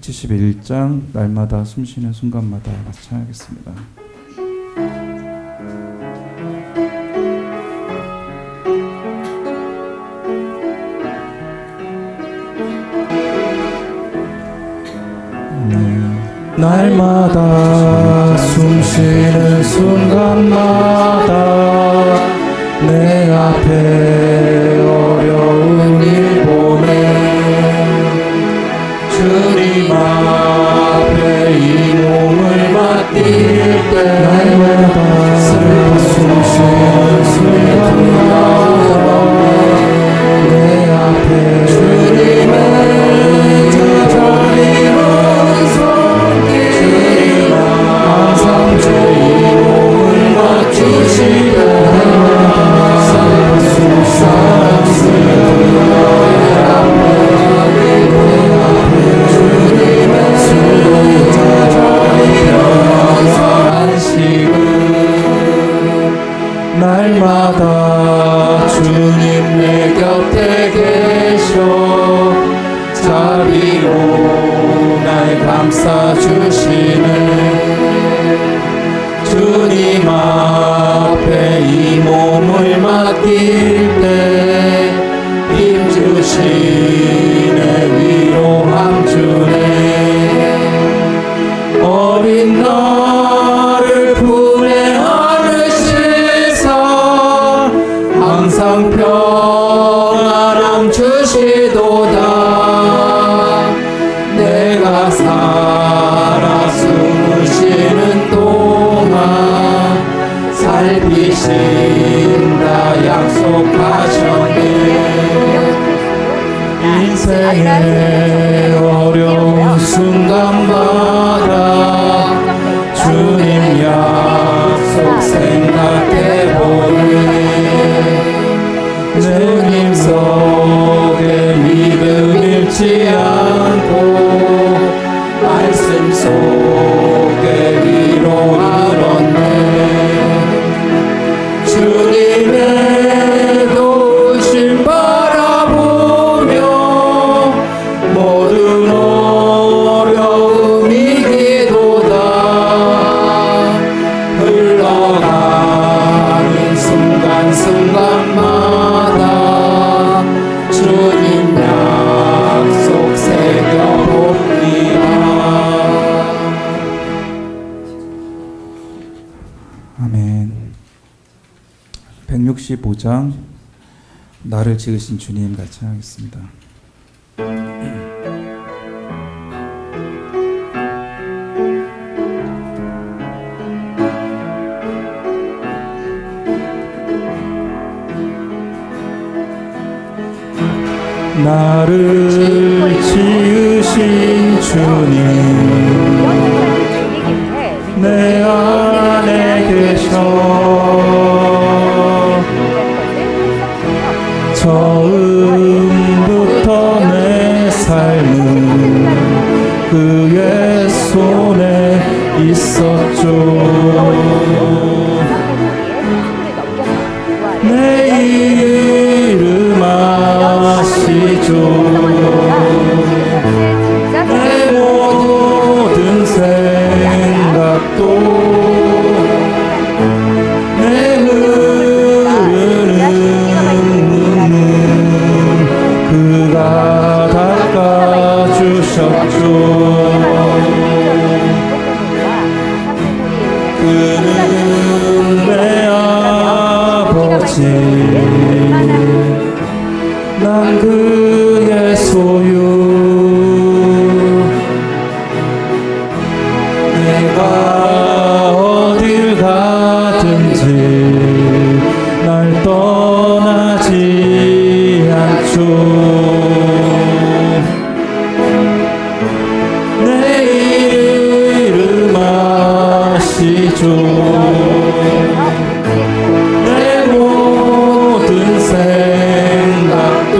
171장 날마다 숨쉬는 순간마다 같이 찬양하겠습니다. 날마다 숨쉬는 순간마다 내 앞에 어려운 일 보내 주님 앞에 이 몸을 맡길 때 날마다 숨쉬는 순간마다 내 앞에 주님을 날마다 주님 내 곁에 계셔 자비로 날 감싸주시네 주님 앞에 이 몸을 맡길 때 힘주시네 위로함 주네 어린 나를 품에 안으시사 항상 평안함 주시도다 내가 살아 숨을 쉬는 동안 살피신다 약속하셨네 인생의 어려운 순간마다 주님 약속 생각해보니 주님 속에 믿음 잃지 않고 말씀 속에 위로를 얻네 주님의 도우심 바라보며 모든 어려움 이기도다 흘러가는 순간순간마다 주님 약속 새겨봅니다. 아멘. 165장 나를 지으신 주님 같이 하겠습니다. 나를 지으신 주님 내 안에 계셔 처음부터 내 삶은 그의 손에 있었죠 내 이름 아시죠 내 모든 생각도 내 흐르는 눈물 그가 닦아주셨죠 그는 내 아버지 난 그의 소유 내가 어딜 가든지 날 떠나지 않죠 내 이름 아시죠 내 모든 생각도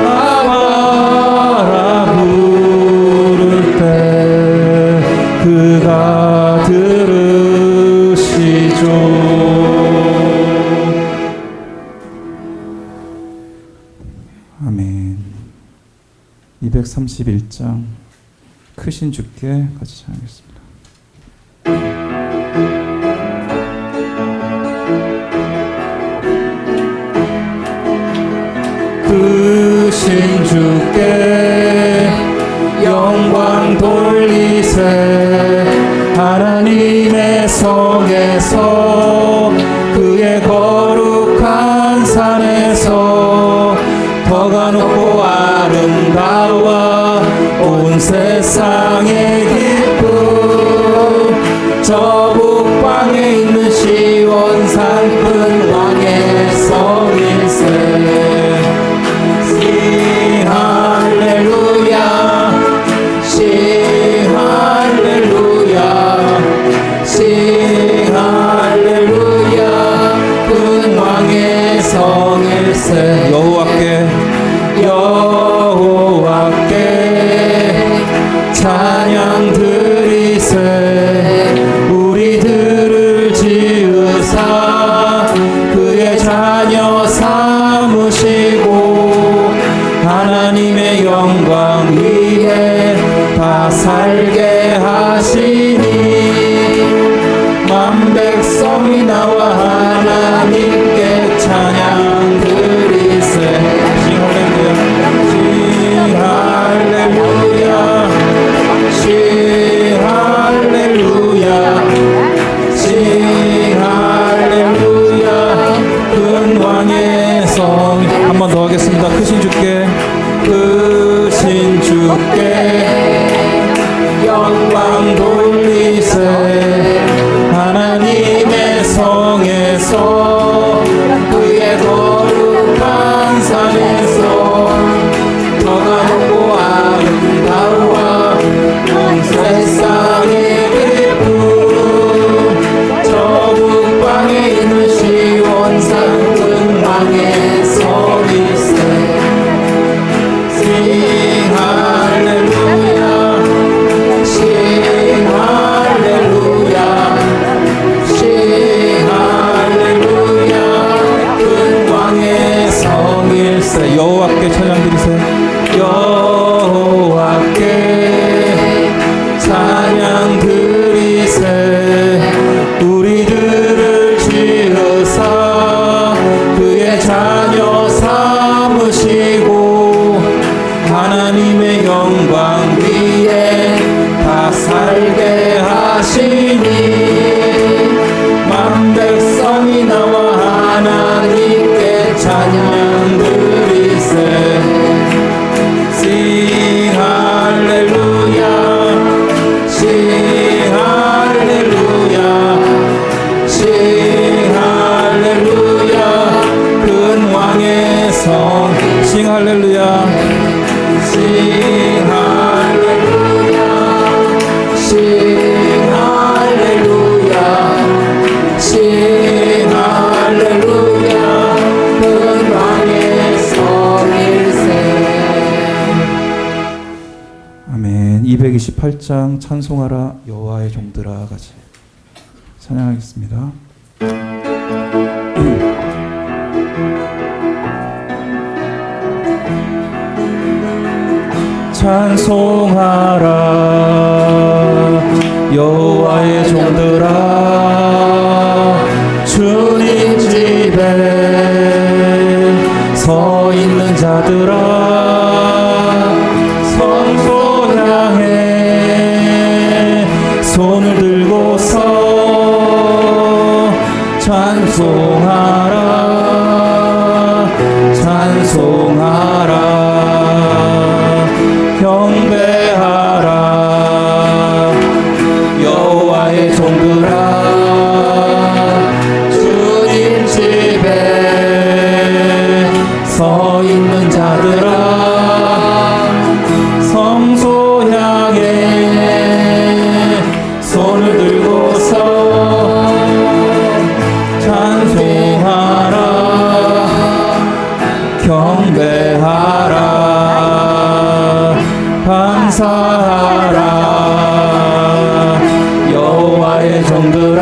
아바라 부를 때 그가 들으시죠 아멘. 231장 크신 주께 같이 찬양하겠습니다. 크신 주께 영광 돌리세. 하나님의 성에서 그의 거룩한 산에서 터가 높고 아름다워 온 세상의 기쁨. 저 북방에 있는 시온산 큰 왕의 성일세. 싱 할렐루야 싱 할렐루야 싱 할렐루야 큰 왕의 성일세. 여호와께 찬양 드리세. 우리들을 지으사 그의 자녀 삼으시고 하나님의 영광 위에 다 살게 하시니 만 백성이 나와 하나님께 찬양 드리세. 한 번 더 하겠습니다. 크신 주께 영광 돌리세. 하나님의 성에서 그의 거룩한 산에서 터가 높고 아름다워 온 세상의 기쁨. 저 북방에 있는 시온산 큰 왕의 성일세. 싱 할렐루야 싱 할렐루야 싱 할렐루야 큰 왕의 성일세. 여호와께 찬양 드리세. 여호와께 찬양 드리세. 우리들을 지으사 그의 자녀 삼으시고 하나님의 영광 위에 다 살게 하시니 만 백성이 나와 하나님께 찬양 드리세. 싱 할렐루야 싱 할렐루야 싱 할렐루야 큰 왕의 성. 싱 할렐루야 싱 할렐루야 싱 할렐루야 싱 할렐루야 큰 왕의 성일세. 아멘. 228장 찬송하라 여호와의 종들아 같이 찬양하겠습니다. 찬송하라 여호와의 종들아. 주님 집에 서 있는 자들아. 성소 향해 손을 들고서 찬송하라 찬송하라. 경배하라 여호와의 종들아. 주님 집에 서 있는 자들아. 성소 향해 손을 들고서 찬송하라 경배하라 감사하라 여호와의 종들아.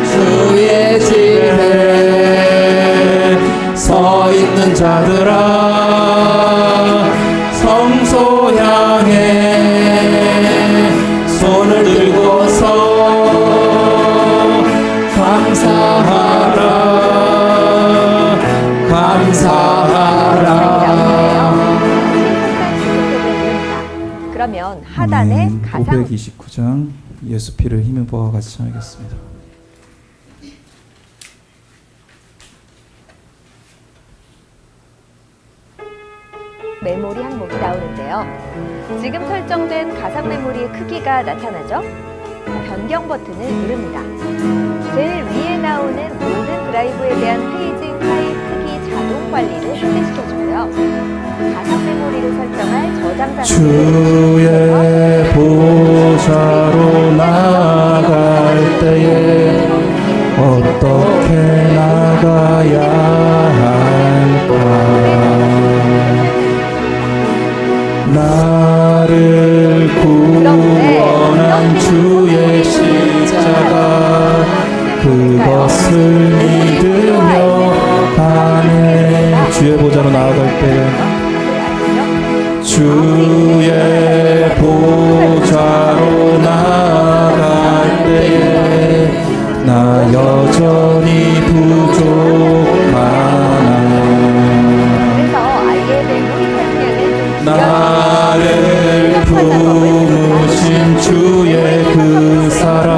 주의 집에 서 있는 자들아. 그러면 하단에 가상 529장 예수 피를 힘입어 같이唱하겠습니다. 메모리 항목이 나오는데요. 지금 설정된 가상 메모리의 크기가 나타나죠? 변경 버튼을 누릅니다. 제일 위에 나오는 모든 드라이브에 대한 페이징 파일 크기 자동 관리를 실시켜주고요. 가상 메모리를 설정할 저장 주의 보좌로 나아갈 때에 어떻게 나가야 할까? 나를 구원한 주의 십자가 그것을 믿으며 가네. 주의 보좌로 나아갈 때 주의 보좌로 나아갈 때에 나 여전히 부족하나. 나를 품으신 주의 그 사랑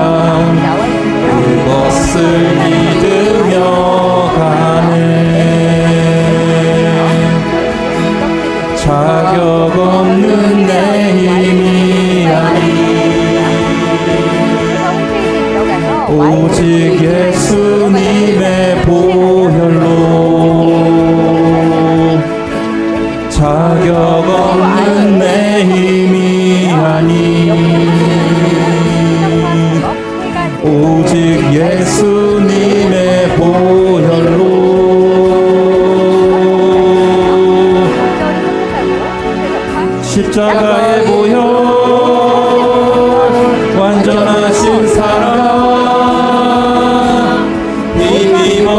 그것을 믿으며 가네. 자격 없는 내 힘이 아니 오직 예수님의 보혈로 자격 없는 내 힘이 아니 오직 예수님의 보혈로 십자가의 보혈 완전하신 사랑 힘입어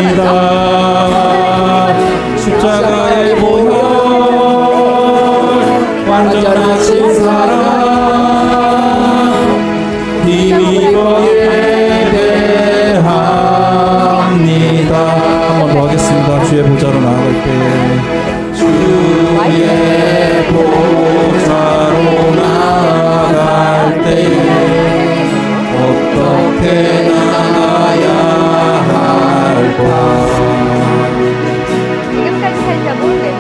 나갑니다. 십자가의 보혈 완전하신 사랑 힘입어 예배합니다. 한 번 더 하겠습니다. 주의 보좌로 나아갈 때 주의 보좌로 나아갈 때 어떻게 나가야 할까?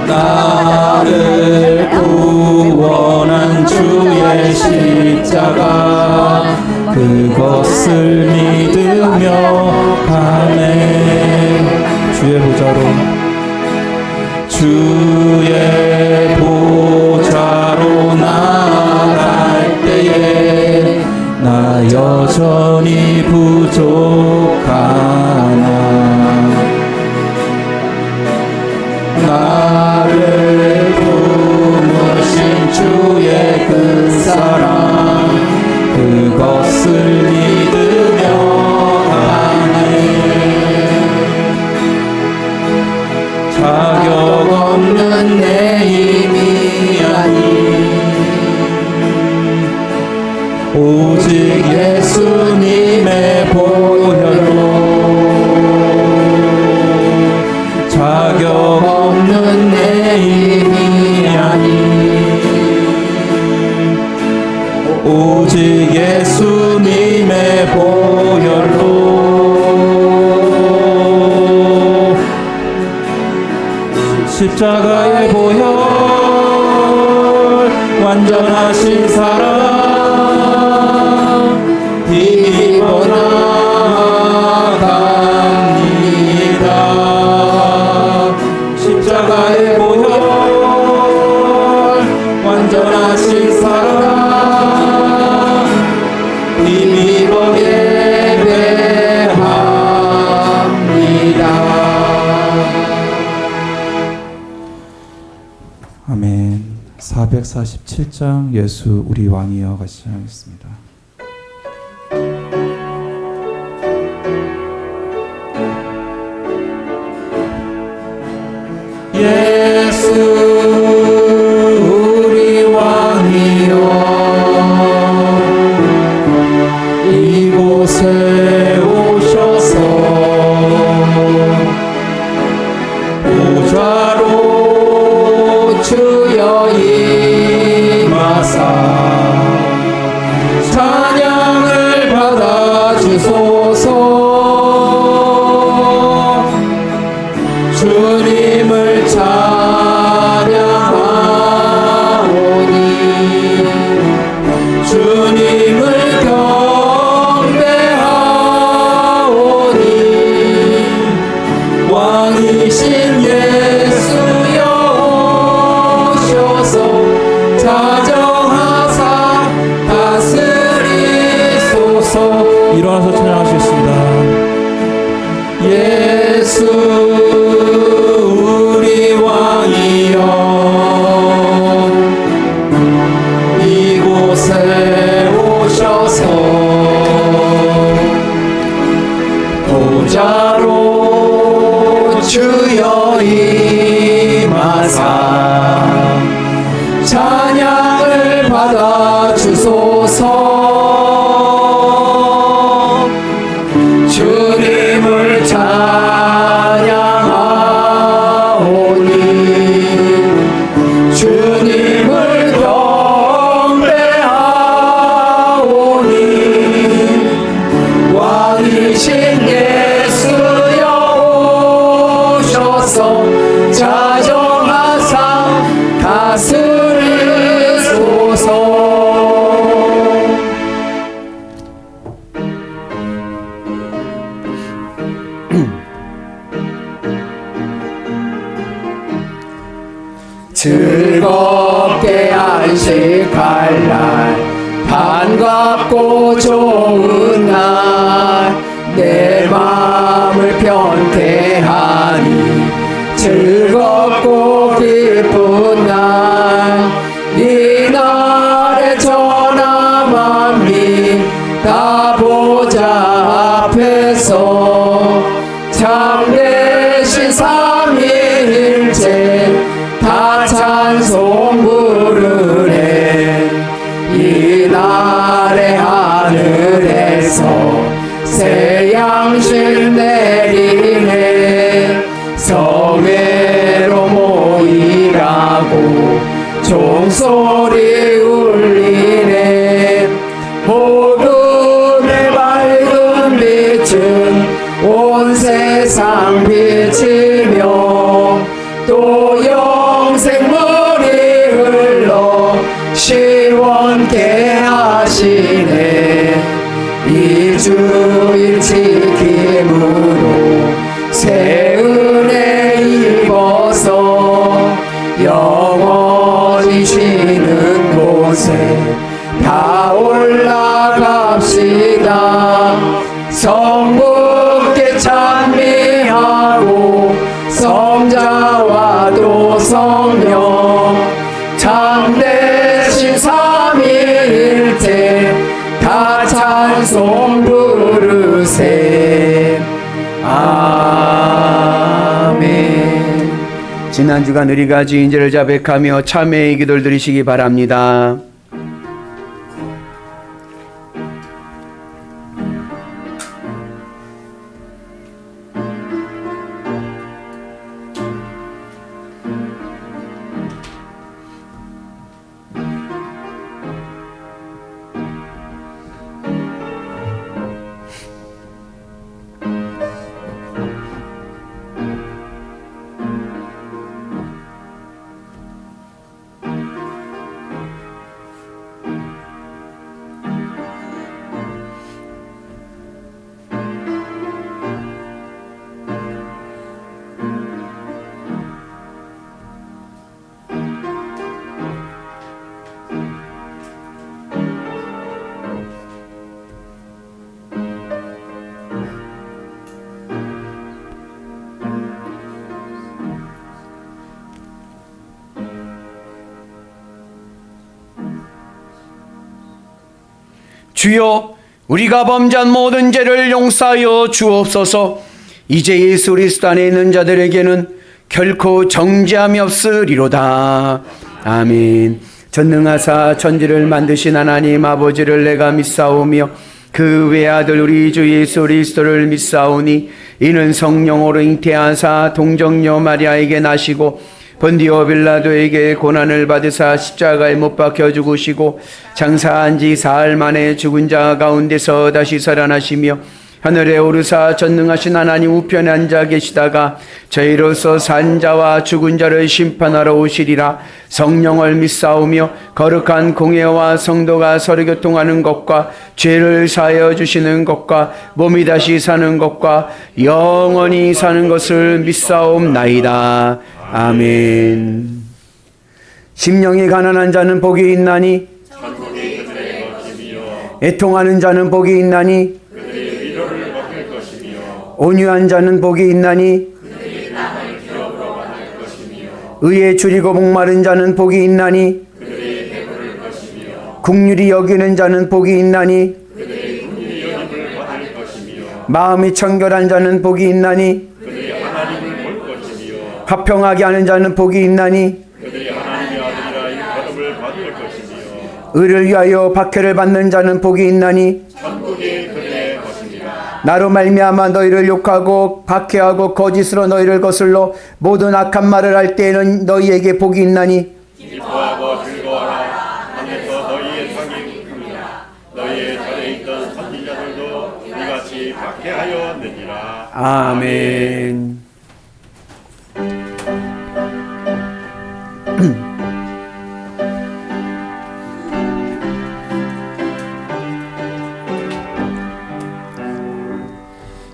나를 구원한 주의 십자가 그것을 믿으며 가네. 주의 보좌로 주의 보좌로 나아갈 때에 나 여전히 부족하나. 나를 품으신 주의 그 사랑 그것을 믿으며 가네. 자격 없는 내 힘이 아니 오직 예수님의 보혈로 자격 없는 내 힘이 아니 오직 예수님의 보혈로 십자가의 보혈 완전하신 사랑 힘입어 나갑니다. 십자가의 보혈 완전하신 사랑 힘입어 예배합니다. 아멘. 447장 예수 우리 왕이여 같이 하겠습니다. 예수 우리 왕이여 이곳에 오셔서 왕이신 예수여 오셔서 자정하사 다스리소서. 일어나서 찬양하시겠습니다. 예수 우리 왕이여 이곳에 오셔서 보좌로 주여 임하사 찬양을 받아 주소서. 주님을 찬양하오니 주님을 경배하오니 왕이신 예수여 오셔서 자정하사 다스리소서. 즐겁게 안식할 날 반갑고 좋은 날 내 마음을 편케하니 즐겁고 기쁜 날 이 날에 전하 만민 다 보좌 앞에서 참되신 삼위일체 다 찬송 부르네. 이 날의 하늘에서 새 양식 내리네. 성회로 모이라고 종소리 울리네. 복음의 밝은 빛은 온 세상 비치며 또 영생물이 흘러 시원케 하시네. 이 주일 지킴으로 새 은혜 입어서 영원히 쉬는 곳에 다 올라갑시다. 성부께 찬미하고 성자와도 성령 참되신 삼위일체 다 찬송 부르세. 아멘. 지난 주간 우리가 주인제를 자백하며 참회의 기도를 드리시기 바랍니다. 주여, 우리가 범죄한 모든 죄를 용서하여 주옵소서. 이제 예수 그리스도 안에 있는 자들에게는 결코 정죄함이 없으리로다. 아멘. 전능하사 천지를 만드신 하나님 아버지를 내가 믿사오며 그 외아들 우리 주 예수 그리스도를 믿사오니 이는 성령으로 잉태하사 동정녀 마리아에게 나시고 본디오 빌라도에게 고난을 받으사 십자가에 못 박혀 죽으시고 장사한 지 사흘 만에 죽은 자 가운데서 다시 살아나시며 하늘에 오르사 전능하신 하나님 우편에 앉아 계시다가 저희로서 산 자와 죽은 자를 심판하러 오시리라. 성령을 믿사오며 거룩한 공예와 성도가 서로 교통하는 것과 죄를 사하여 주시는 것과 몸이 다시 사는 것과 영원히 사는 것을 믿사옵나이다. 아멘. 심령이 가난한 자는 복이 있나니 애통하는 자는 복이 있나니 온유한 자는 복이 있나니 의에 줄이고 목마른 자는 복이 있나니 국률이 여기는 자는 복이 있나니 마음이 청결한 자는 복이 있나니 화평하게 하는 자는 복이 있나니 의를 위하여 박해를 받는 자는 복이 있나니 나로 말미암아 너희를 욕하고 박해하고 거짓으로 너희를 거슬러 모든 악한 말을 할 때에는 너희에게 복이 있나니 기뻐하고 즐거워라. 하늘에서 너희의 상이 큽니다. 너희의 전에 있던 선지자들도 이같이 박해하였느니라. 아멘.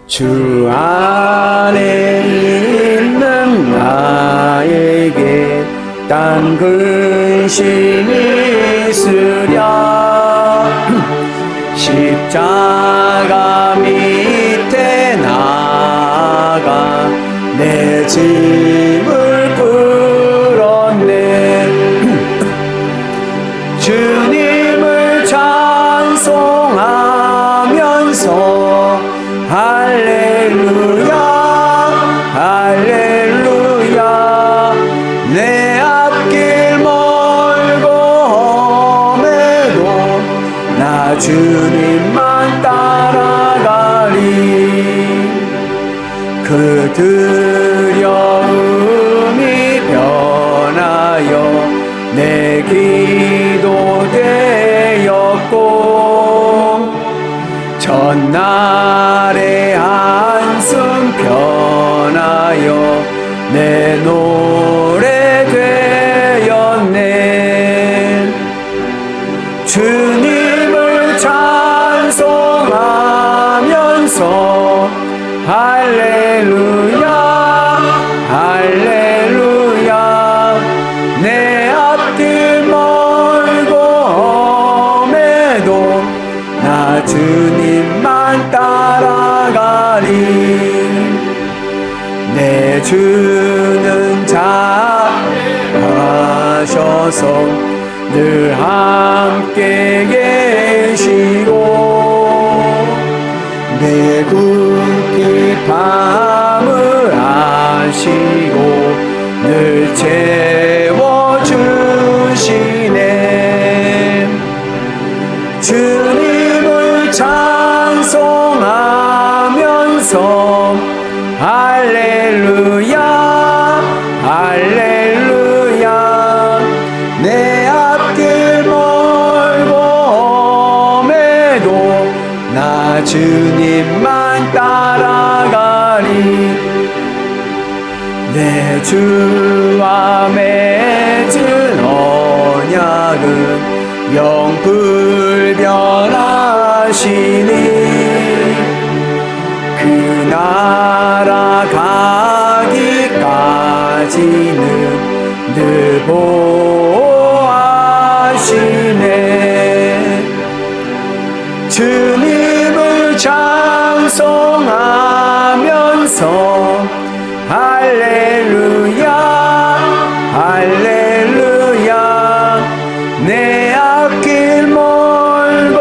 주 안에 있는 나에게 딴 근심이 있으랴. 십자가 밑에 나가 내 짐을 끌었네. 주님을 찬송하면서 할렐루야 할렐루야. 내 앞길 멀고 험해도 나 주님만 따라가리. 그 두려움이 변하여 내 기도 되었고 전날의 한숨 변하여 내 노래 되었네. 주님을 찬송하면서 할렐루야 할렐루야. 내 앞길 멀고 험해도 나 주님만 따라가리. 내 주는 잘하셔서 늘 함께 계시고 내 굽기 밤을 아시고 늘 채워주시네. 주님을 찬송하면서 할렐루야 할렐루야. 내 앞길 멀고 험해도 나 주님만 따라가리. 내 주와 맺은 언약은 영불변하시니 그 나라 가기까지는 늘 보호하시네. 주님을 찬송하면서 할렐루야 할렐루야. 내 앞길 멀고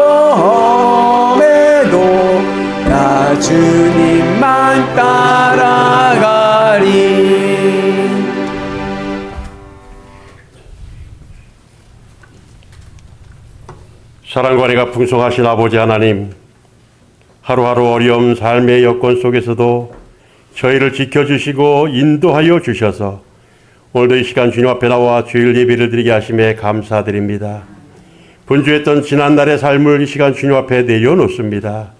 험해도 나 주님만 따라가리. 사랑과 은혜가 풍성하신 아버지 하나님, 하루하루 어려운 삶의 여건 속에서도 저희를 지켜주시고 인도하여 주셔서 오늘도 이 시간 주님 앞에 나와 주일 예배를 드리게 하심에 감사드립니다. 분주했던 지난날의 삶을 이 시간 주님 앞에 내려놓습니다.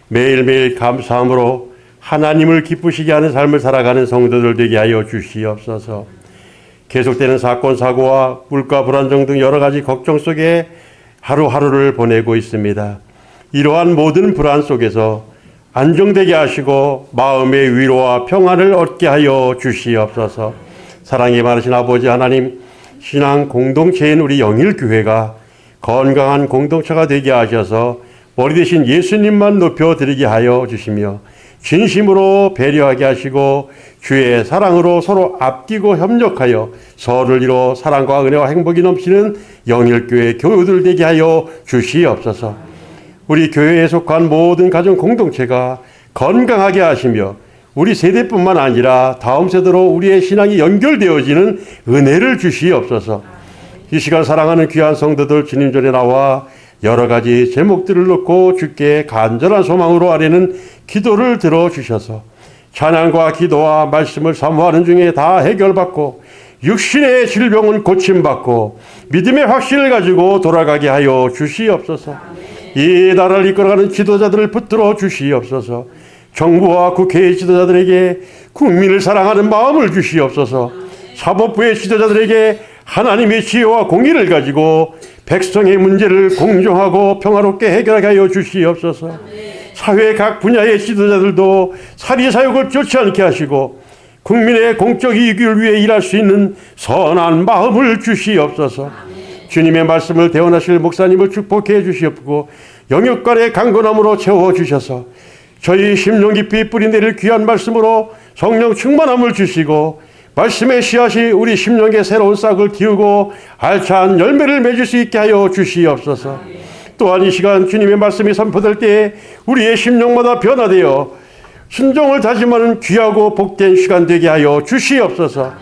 매일매일 감사함으로 하나님을 기쁘시게 하는 삶을 살아가는 성도들 되게 하여 주시옵소서. 계속되는 사건, 사고와 물가 불안정 등 여러 가지 걱정 속에 하루하루를 보내고 있습니다. 이러한 모든 불안 속에서 안정되게 하시고 마음의 위로와 평안을 얻게 하여 주시옵소서. 사랑이 많으신 아버지 하나님, 신앙 공동체인 우리 영일교회가 건강한 공동체가 되게 하셔서 머리 대신 예수님만 높여드리게 하여 주시며 진심으로 배려하게 하시고 주의 사랑으로 서로 아끼고 협력하여 서로를 이뤄 사랑과 은혜와 행복이 넘치는 영일교회 교우들 되게 하여 주시옵소서. 우리 교회에 속한 모든 가정 공동체가 건강하게 하시며 우리 세대뿐만 아니라 다음 세대로 우리의 신앙이 연결되어지는 은혜를 주시옵소서. 이 시간 사랑하는 귀한 성도들 주님 전에 나와 여러 가지 제목들을 놓고 주께 간절한 소망으로 아뢰는 기도를 들어주셔서 찬양과 기도와 말씀을 사모하는 중에 다 해결받고 육신의 질병은 고침받고 믿음의 확신을 가지고 돌아가게 하여 주시옵소서. 이 나라를 이끌어가는 지도자들을 붙들어 주시옵소서. 정부와 국회의 지도자들에게 국민을 사랑하는 마음을 주시옵소서. 사법부의 지도자들에게 하나님의 지혜와 공의를 가지고 백성의 문제를 공정하고 평화롭게 해결하게 하여 주시옵소서. 사회 각 분야의 지도자들도 사리사욕을 쫓지 않게 하시고 국민의 공적 이익을 위해 일할 수 있는 선한 마음을 주시옵소서. 주님의 말씀을 대언하실 목사님을 축복해 주시옵고 영역간의 강건함으로 채워주셔서 저희 심령 깊이 뿌리 내릴 귀한 말씀으로 성령 충만함을 주시고 말씀의 씨앗이 우리 심령에 새로운 싹을 틔우고 알찬 열매를 맺을 수 있게 하여 주시옵소서. 또한 이 시간 주님의 말씀이 선포될 때에 우리의 심령마다 변화되어 순종을 다짐하는 귀하고 복된 시간 되게 하여 주시옵소서.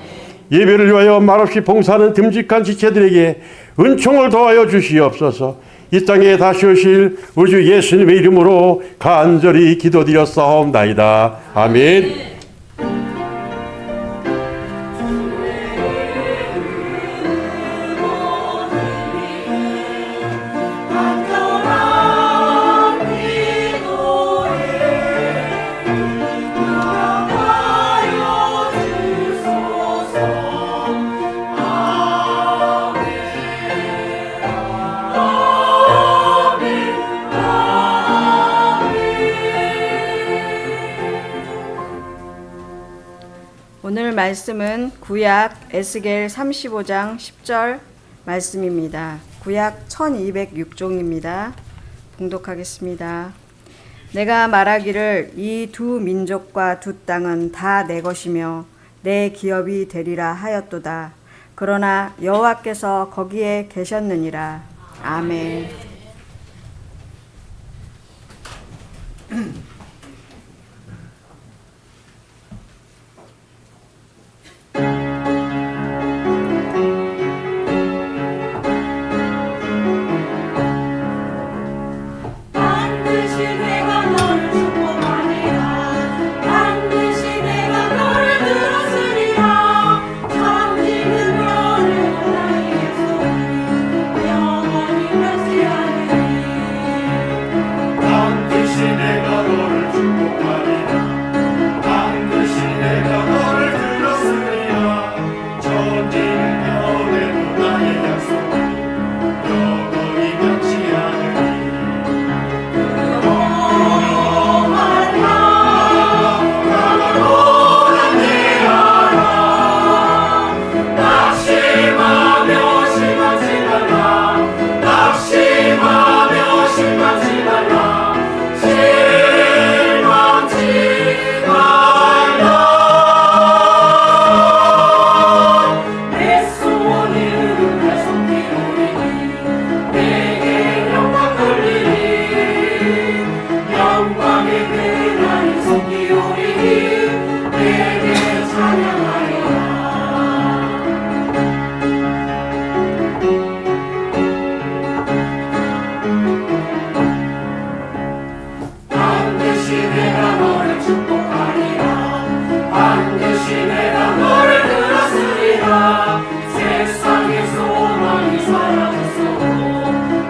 예배를 위하여 말없이 봉사하는 듬직한 지체들에게 은총을 더하여 주시옵소서. 이 땅에 다시 오실 우리 주 예수님의 이름으로 간절히 기도드렸사옵나이다. 아멘. 오늘 말씀은 구약 에스겔 35장 10절 말씀입니다. 구약 1206종입니다. 봉독하겠습니다. 내가 말하기를 이 두 민족과 두 땅은 다 내 것이며 내 기업이 되리라 하였도다. 그러나 여호와께서 거기에 계셨느니라. 아멘.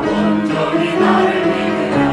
온전히 나를 믿으라.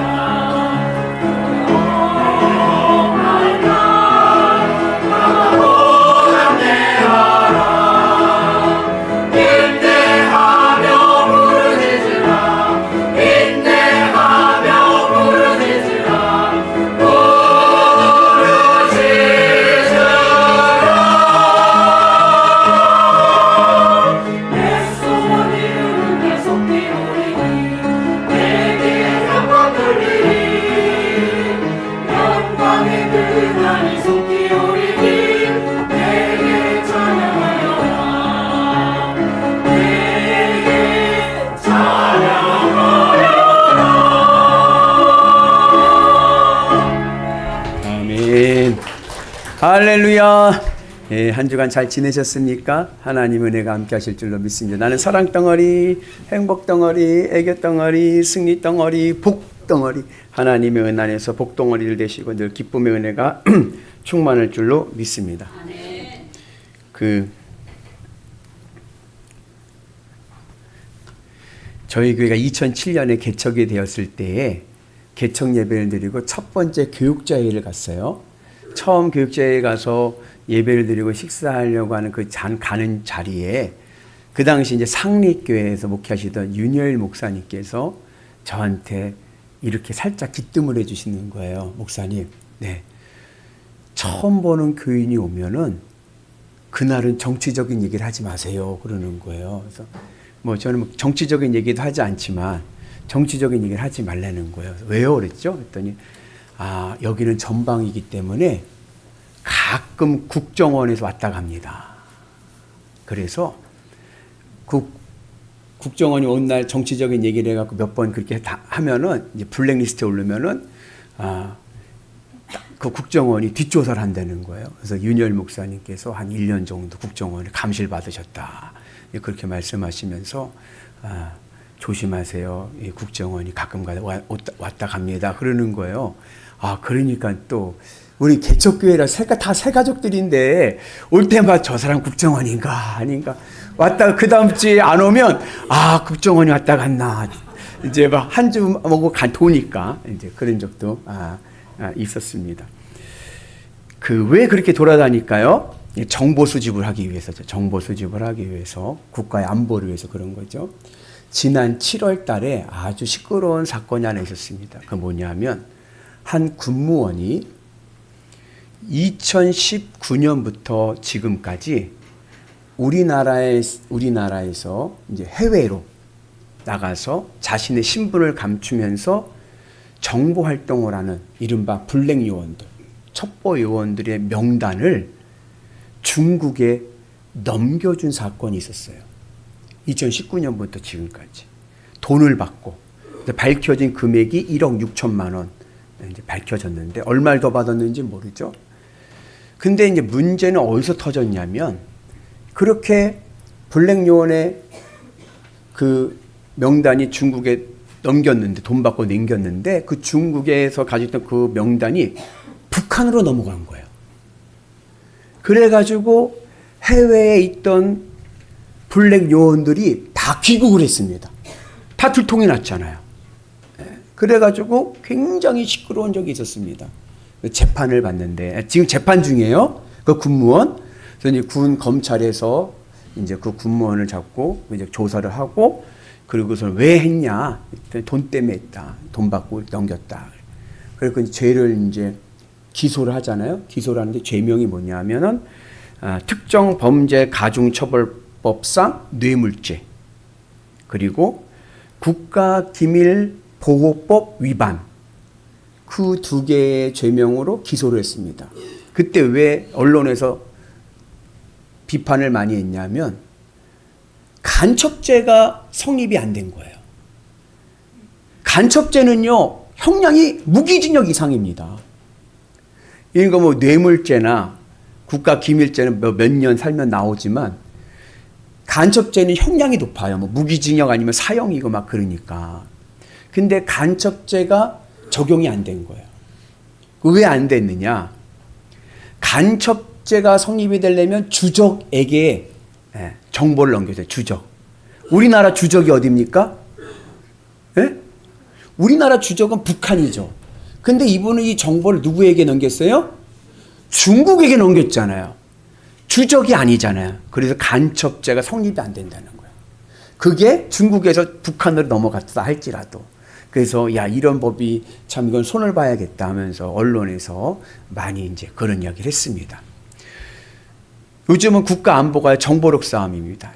할렐루야. 예, 한 주간 잘 지내셨습니까? 하나님 은혜가 함께 하실 줄로 믿습니다. 나는 사랑 덩어리, 행복 덩어리, 애교 덩어리, 승리 덩어리, 복 덩어리, 하나님의 은 안에서 복 덩어리를 되시고 늘 기쁨의 은혜가 충만할 줄로 믿습니다. 저희 교회가 2007년에 개척이 되었을 때에 개척 예배를 드리고 첫 번째 교육자회를 갔어요. 처음 교육자회에 가서 예배를 드리고 식사하려고 하는 가는 자리에 그 당시 이제 상립교회에서 목회하시던 윤여일 목사님께서 저한테 이렇게 살짝 기뜸을 해주시는 거예요. 목사님, 네. 처음 보는 교인이 오면은 그날은 정치적인 얘기를 하지 마세요. 그러는 거예요. 그래서 뭐 저는 정치적인 얘기도 하지 않지만 정치적인 얘기를 하지 말라는 거예요. 왜요? 그랬죠? 그랬더니 여기는 전방이기 때문에 가끔 국정원에서 왔다 갑니다. 그래서 국정원이 온 날 정치적인 얘기를 해갖고 몇 번 그렇게 하면은 이제 블랙리스트에 오르면은 그 국정원이 뒷조사를 한다는 거예요. 그래서 윤열 목사님께서 한 1년 정도 국정원에 감시를 받으셨다. 그렇게 말씀하시면서 조심하세요. 이 국정원이 가끔 왔다 갑니다. 그러는 거예요. 그러니까 또 우리 개척교회라 다 새 가족들인데 올 때마다 저 사람 국정원인가 아닌가 왔다가 그 다음 주에 안 오면 국정원이 왔다 갔나 이제 막 한 주 먹고 도니까 이제 그런 적도 있었습니다. 왜 그렇게 돌아다닐까요? 정보 수집을 하기 위해서죠. 정보 수집을 하기 위해서 국가의 안보를 위해서 그런 거죠. 지난 7월 달에 아주 시끄러운 사건이 하나 있었습니다. 그 뭐냐면 한 군무원이 2019년부터 지금까지 우리나라에서 이제 해외로 나가서 자신의 신분을 감추면서 정보 활동을 하는 이른바 블랙 요원들, 첩보 요원들의 명단을 중국에 넘겨준 사건이 있었어요. 2019년부터 지금까지 돈을 받고 밝혀진 금액이 1억 6천만 원 이제 밝혀졌는데 얼마를 더 받았는지 모르죠. 근데 이제 문제는 어디서 터졌냐면 그렇게 블랙 요원의 그 명단이 중국에 넘겼는데 돈 받고 넘겼는데 그 중국에서 가지고 있던 그 명단이 북한으로 넘어간 거예요. 그래가지고 해외에 있던 블랙 요원들이 다 귀국을 했습니다. 다 들통이 났잖아요. 그래가지고 굉장히 시끄러운 적이 있었습니다. 재판을 받는데 지금 재판 중이에요. 그 군무원. 그래서 이제 군 검찰에서 이제 그 군무원을 잡고 이제 조사를 하고 그리고서 왜 했냐? 돈 때문에 했다. 돈 받고 넘겼다. 그리고 죄를 이제 기소를 하잖아요. 기소를 하는데 죄명이 뭐냐면은 특정 범죄 가중처벌법상 뇌물죄 그리고 국가기밀보호법 위반 그 두 개의 죄명으로 기소를 했습니다. 그때 왜 언론에서 비판을 많이 했냐면 간첩죄가 성립이 안 된 거예요. 간첩죄는요 형량이 무기징역 이상입니다. 이거 뭐 뇌물죄나 국가기밀죄는 몇 년 살면 나오지만 간첩죄는 형량이 높아요. 뭐 무기징역 아니면 사형이고 막 그러니까. 근데 간첩죄가 적용이 안 된 거예요. 왜 안 됐느냐? 간첩죄가 성립이 되려면 주적에게 정보를 넘겨줘요. 주적. 우리나라 주적이 어디입니까? 예? 우리나라 주적은 북한이죠. 근데 이분은 이 정보를 누구에게 넘겼어요? 중국에게 넘겼잖아요. 주적이 아니잖아요. 그래서 간첩죄가 성립이 안 된다는 거예요. 그게 중국에서 북한으로 넘어갔다 할지라도. 그래서 이런 법이 참 이건 손을 봐야겠다 하면서 언론에서 많이 이제 그런 이야기를 했습니다. 요즘은 국가 안보가 정보력 싸움입니다.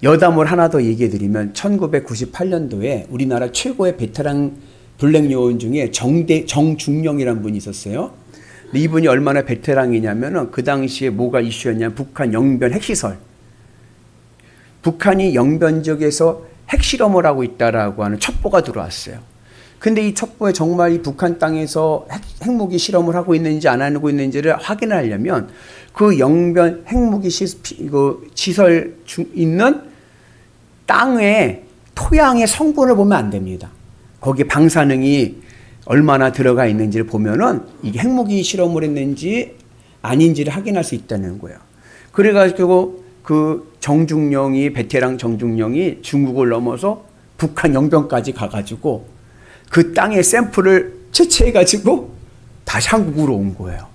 여담을 하나 더 얘기해 드리면 1998년도에 우리나라 최고의 베테랑 블랙 요원 중에 정중령이라는 분이 있었어요. 근데 이분이 얼마나 베테랑이냐면은 그 당시에 뭐가 이슈였냐면 북한 영변 핵시설. 북한이 영변 지역에서 핵실험을 하고 있다라고 하는 첩보가 들어왔어요. 근데 이 첩보에 정말 이 북한 땅에서 핵무기 실험을 하고 있는지 안 하고 있는지를 확인하려면 그 영변 핵무기 시설 있는 땅의 토양의 성분을 보면 안 됩니다. 거기에 방사능이 얼마나 들어가 있는지를 보면은 이게 핵무기 실험을 했는지 아닌지를 확인할 수 있다는 거예요. 그래가지고 그 정중령이, 베테랑 정중령이 중국을 넘어서 북한 영변까지 가가지고 그 땅의 샘플을 채취해가지고 다시 한국으로 온 거예요.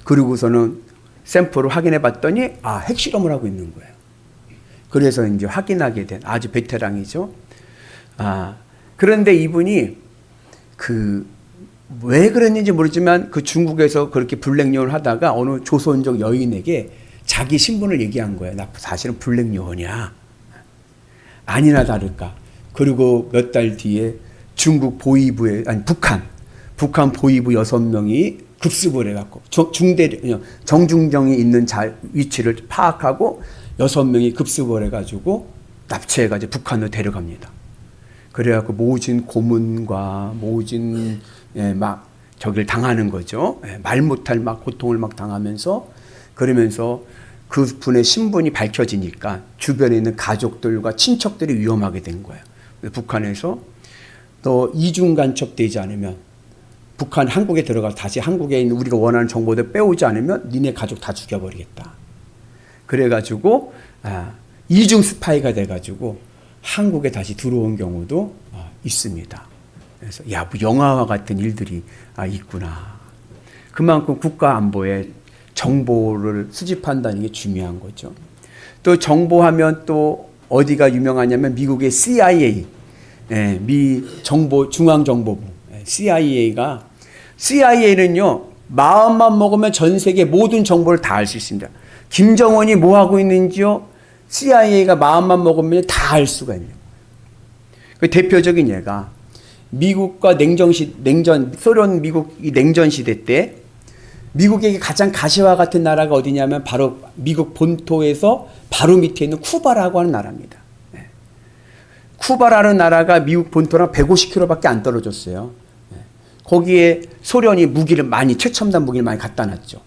그리고서는 샘플을 확인해 봤더니 핵실험을 하고 있는 거예요. 그래서 이제 확인하게 된 아주 베테랑이죠. 그런데 이분이 왜 그랬는지 모르지만 그 중국에서 그렇게 블랙요원을 하다가 어느 조선족 여인에게 자기 신분을 얘기한 거예요. 나 사실은 블랙요원이야. 아니나 다를까. 그리고 몇 달 뒤에 중국 보위부에, 북한 보위부 6명이 급습을 해갖고 정중정이 있는 위치를 파악하고 6명이 급습을 해가지고 납치해가지고 북한으로 데려갑니다. 그래갖고 모진 고문과 모진 막 저기를 당하는 거죠. 말 못할 막 고통을 막 당하면서 그러면서 그 분의 신분이 밝혀지니까 주변에 있는 가족들과 친척들이 위험하게 된 거예요. 북한에서 너 이중 간첩되지 않으면 북한 한국에 들어가서 다시 한국에 있는 우리가 원하는 정보들 빼오지 않으면 니네 가족 다 죽여버리겠다. 그래가지고 이중 스파이가 돼가지고 한국에 다시 들어온 경우도 있습니다. 그래서 뭐 영화와 같은 일들이 있구나. 그만큼 국가 안보에 정보를 수집한다는 게 중요한 거죠. 또 정보하면 또 어디가 유명하냐면 미국의 CIA, 미 중앙정보부 CIA는요 마음만 먹으면 전 세계 모든 정보를 다 알 수 있습니다. 김정은이 뭐 하고 있는지요 CIA가 마음만 먹으면 다 알 수가 있는 거예요. 그 대표적인 예가 미국과 소련 미국 냉전 시대 때 미국에게 가장 가시와 같은 나라가 어디냐면 바로 미국 본토에서 바로 밑에 있는 쿠바라고 하는 나라입니다. 쿠바라는 나라가 미국 본토랑 150km밖에 안 떨어졌어요. 거기에 소련이 최첨단 무기를 많이 갖다 놨죠.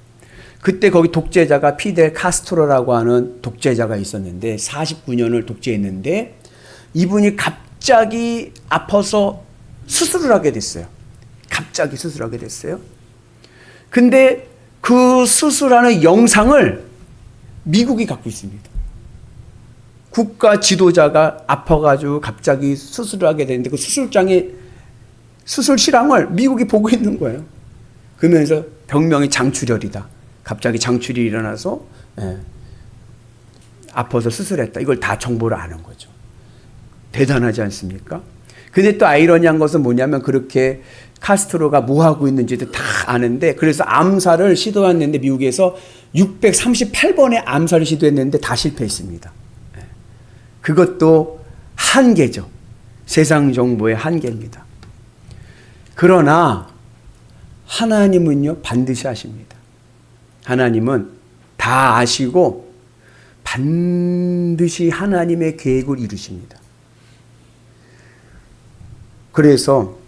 그때 거기 독재자가 피델 카스트로라고 하는 독재자가 있었는데 49년을 독재했는데 이분이 갑자기 아파서 수술을 하게 됐어요. 갑자기 수술하게 됐어요. 근데 그 수술하는 영상을 미국이 갖고 있습니다. 국가 지도자가 아파가지고 갑자기 수술을 하게 되는데 그 수술 실황을 미국이 보고 있는 거예요. 그러면서 병명이 장출혈이다. 갑자기 장출이 일어나서 아파서 수술했다. 이걸 다 정보를 아는 거죠. 대단하지 않습니까? 근데 또 아이러니한 것은 뭐냐면 그렇게 카스트로가 뭐 하고 있는지도 다 아는데 그래서 암살을 시도했는데 미국에서 638번의 암살을 시도했는데 다 실패했습니다. 그것도 한계죠. 세상 정보의 한계입니다. 그러나 하나님은요 반드시 아십니다. 하나님은 다 아시고 반드시 하나님의 계획을 이루십니다. 그래서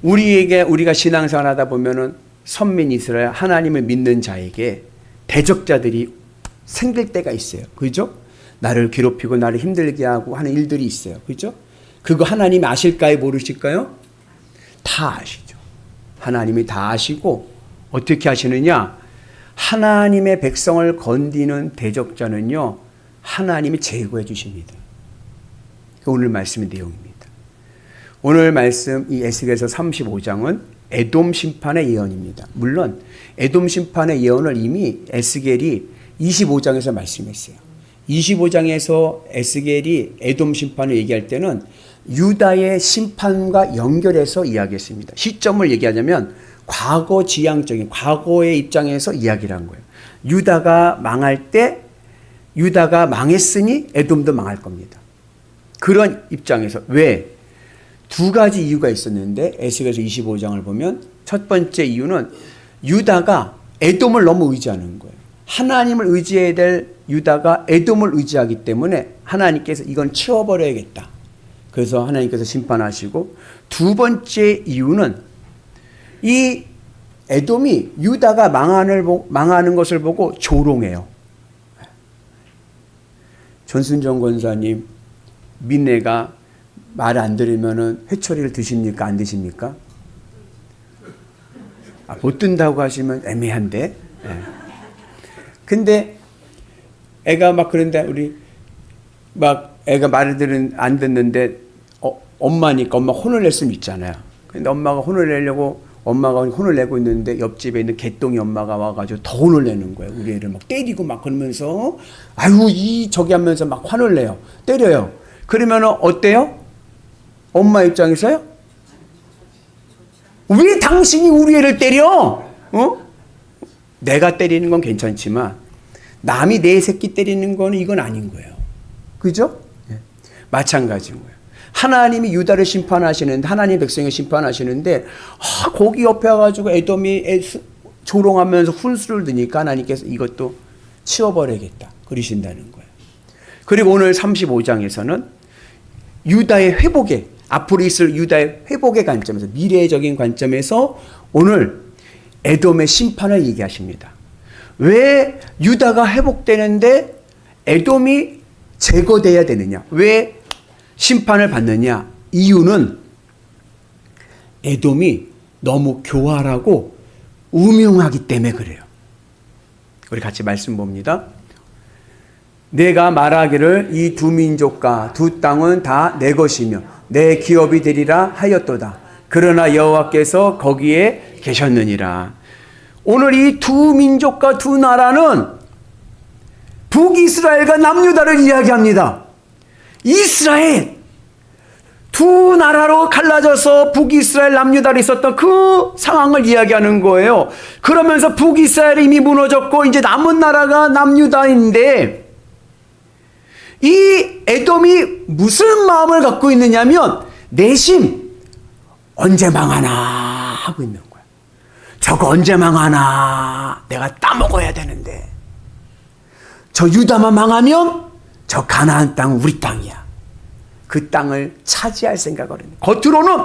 우리가 신앙생활 하다 보면은 선민 이스라엘 하나님을 믿는 자에게 대적자들이 생길 때가 있어요. 그죠? 나를 괴롭히고 나를 힘들게 하고 하는 일들이 있어요. 그죠? 그거 하나님이 아실까요? 모르실까요? 다 아시죠. 하나님이 다 아시고 어떻게 하시느냐? 하나님의 백성을 건드리는 대적자는요. 하나님이 제거해 주십니다. 오늘 말씀의 내용입니다. 오늘 말씀 이 에스겔서 35장은 에돔 심판의 예언입니다. 물론 에돔 심판의 예언을 이미 에스겔이 25장에서 말씀했어요. 25장에서 에스겔이 에돔 심판을 얘기할 때는 유다의 심판과 연결해서 이야기했습니다. 시점을 얘기하자면 과거 지향적인 과거의 입장에서 이야기를 한 거예요. 유다가 망할 때 유다가 망했으니 에돔도 망할 겁니다. 그런 입장에서 왜? 두 가지 이유가 있었는데 에스겔서 25장을 보면 첫 번째 이유는 유다가 에돔을 너무 의지하는 거예요. 하나님을 의지해야 될 유다가 에돔을 의지하기 때문에 하나님께서 이건 치워버려야겠다. 그래서 하나님께서 심판하시고, 두 번째 이유는 이 에돔이 유다가 망하는 것을 보고 조롱해요. 전순정 권사님, 민혜가 말 안 들으면 회초리를 드십니까? 안 드십니까? 못 든다고 하시면 애매한데. 예. 근데 애가 막 그런데 우리 막 애가 말을 안 듣는데 엄마니까 엄마 혼을 낼 수는 있잖아요. 근데 엄마가 혼을 내려고 엄마가 혼을 내고 있는데 옆집에 있는 개똥이 엄마가 와가지고 더 혼을 내는 거예요. 우리 애를 막 때리고 막 그러면서 아유 저기 하면서 막 화를 내요. 때려요. 그러면 어때요? 엄마 입장에서요? 왜 당신이 우리 애를 때려? 내가 때리는 건 괜찮지만 남이 내 새끼 때리는 거는 이건 아닌 거예요. 그죠? 네. 마찬가지인 거예요. 하나님이 유다를 심판하시는데, 하나님 백성을 심판하시는데, 거기 옆에 와가지고 에돔이 조롱하면서 훈수를 드니까 하나님께서 이것도 치워버리겠다. 그러신다는 거예요. 그리고 오늘 35장에서는 유다의 회복에, 앞으로 있을 유다의 회복의 관점에서, 미래적인 관점에서 오늘 에돔의 심판을 얘기하십니다. 왜 유다가 회복되는데 에돔이 제거돼야 되느냐? 왜 심판을 받느냐? 이유는 에돔이 너무 교활하고 우명하기 때문에 그래요. 우리 같이 말씀 봅니다. 내가 말하기를 이 두 민족과 두 땅은 다 내 것이며 내 기업이 되리라 하였도다. 그러나 여호와께서 거기에 계셨느니라. 오늘 이 두 민족과 두 나라는 북이스라엘과 남유다를 이야기합니다. 이스라엘 두 나라로 갈라져서 북이스라엘 남유다로 있었던 그 상황을 이야기하는 거예요. 그러면서 북이스라엘이 이미 무너졌고 이제 남은 나라가 남유다인데, 이 에돔이 무슨 마음을 갖고 있느냐면 내심 언제 망하나 하고 있는 거야. 저거 언제 망하나, 내가 따먹어야 되는데, 저 유다만 망하면 저 가나안 땅은 우리 땅이야. 그 땅을 차지할 생각을 했는데, 겉으로는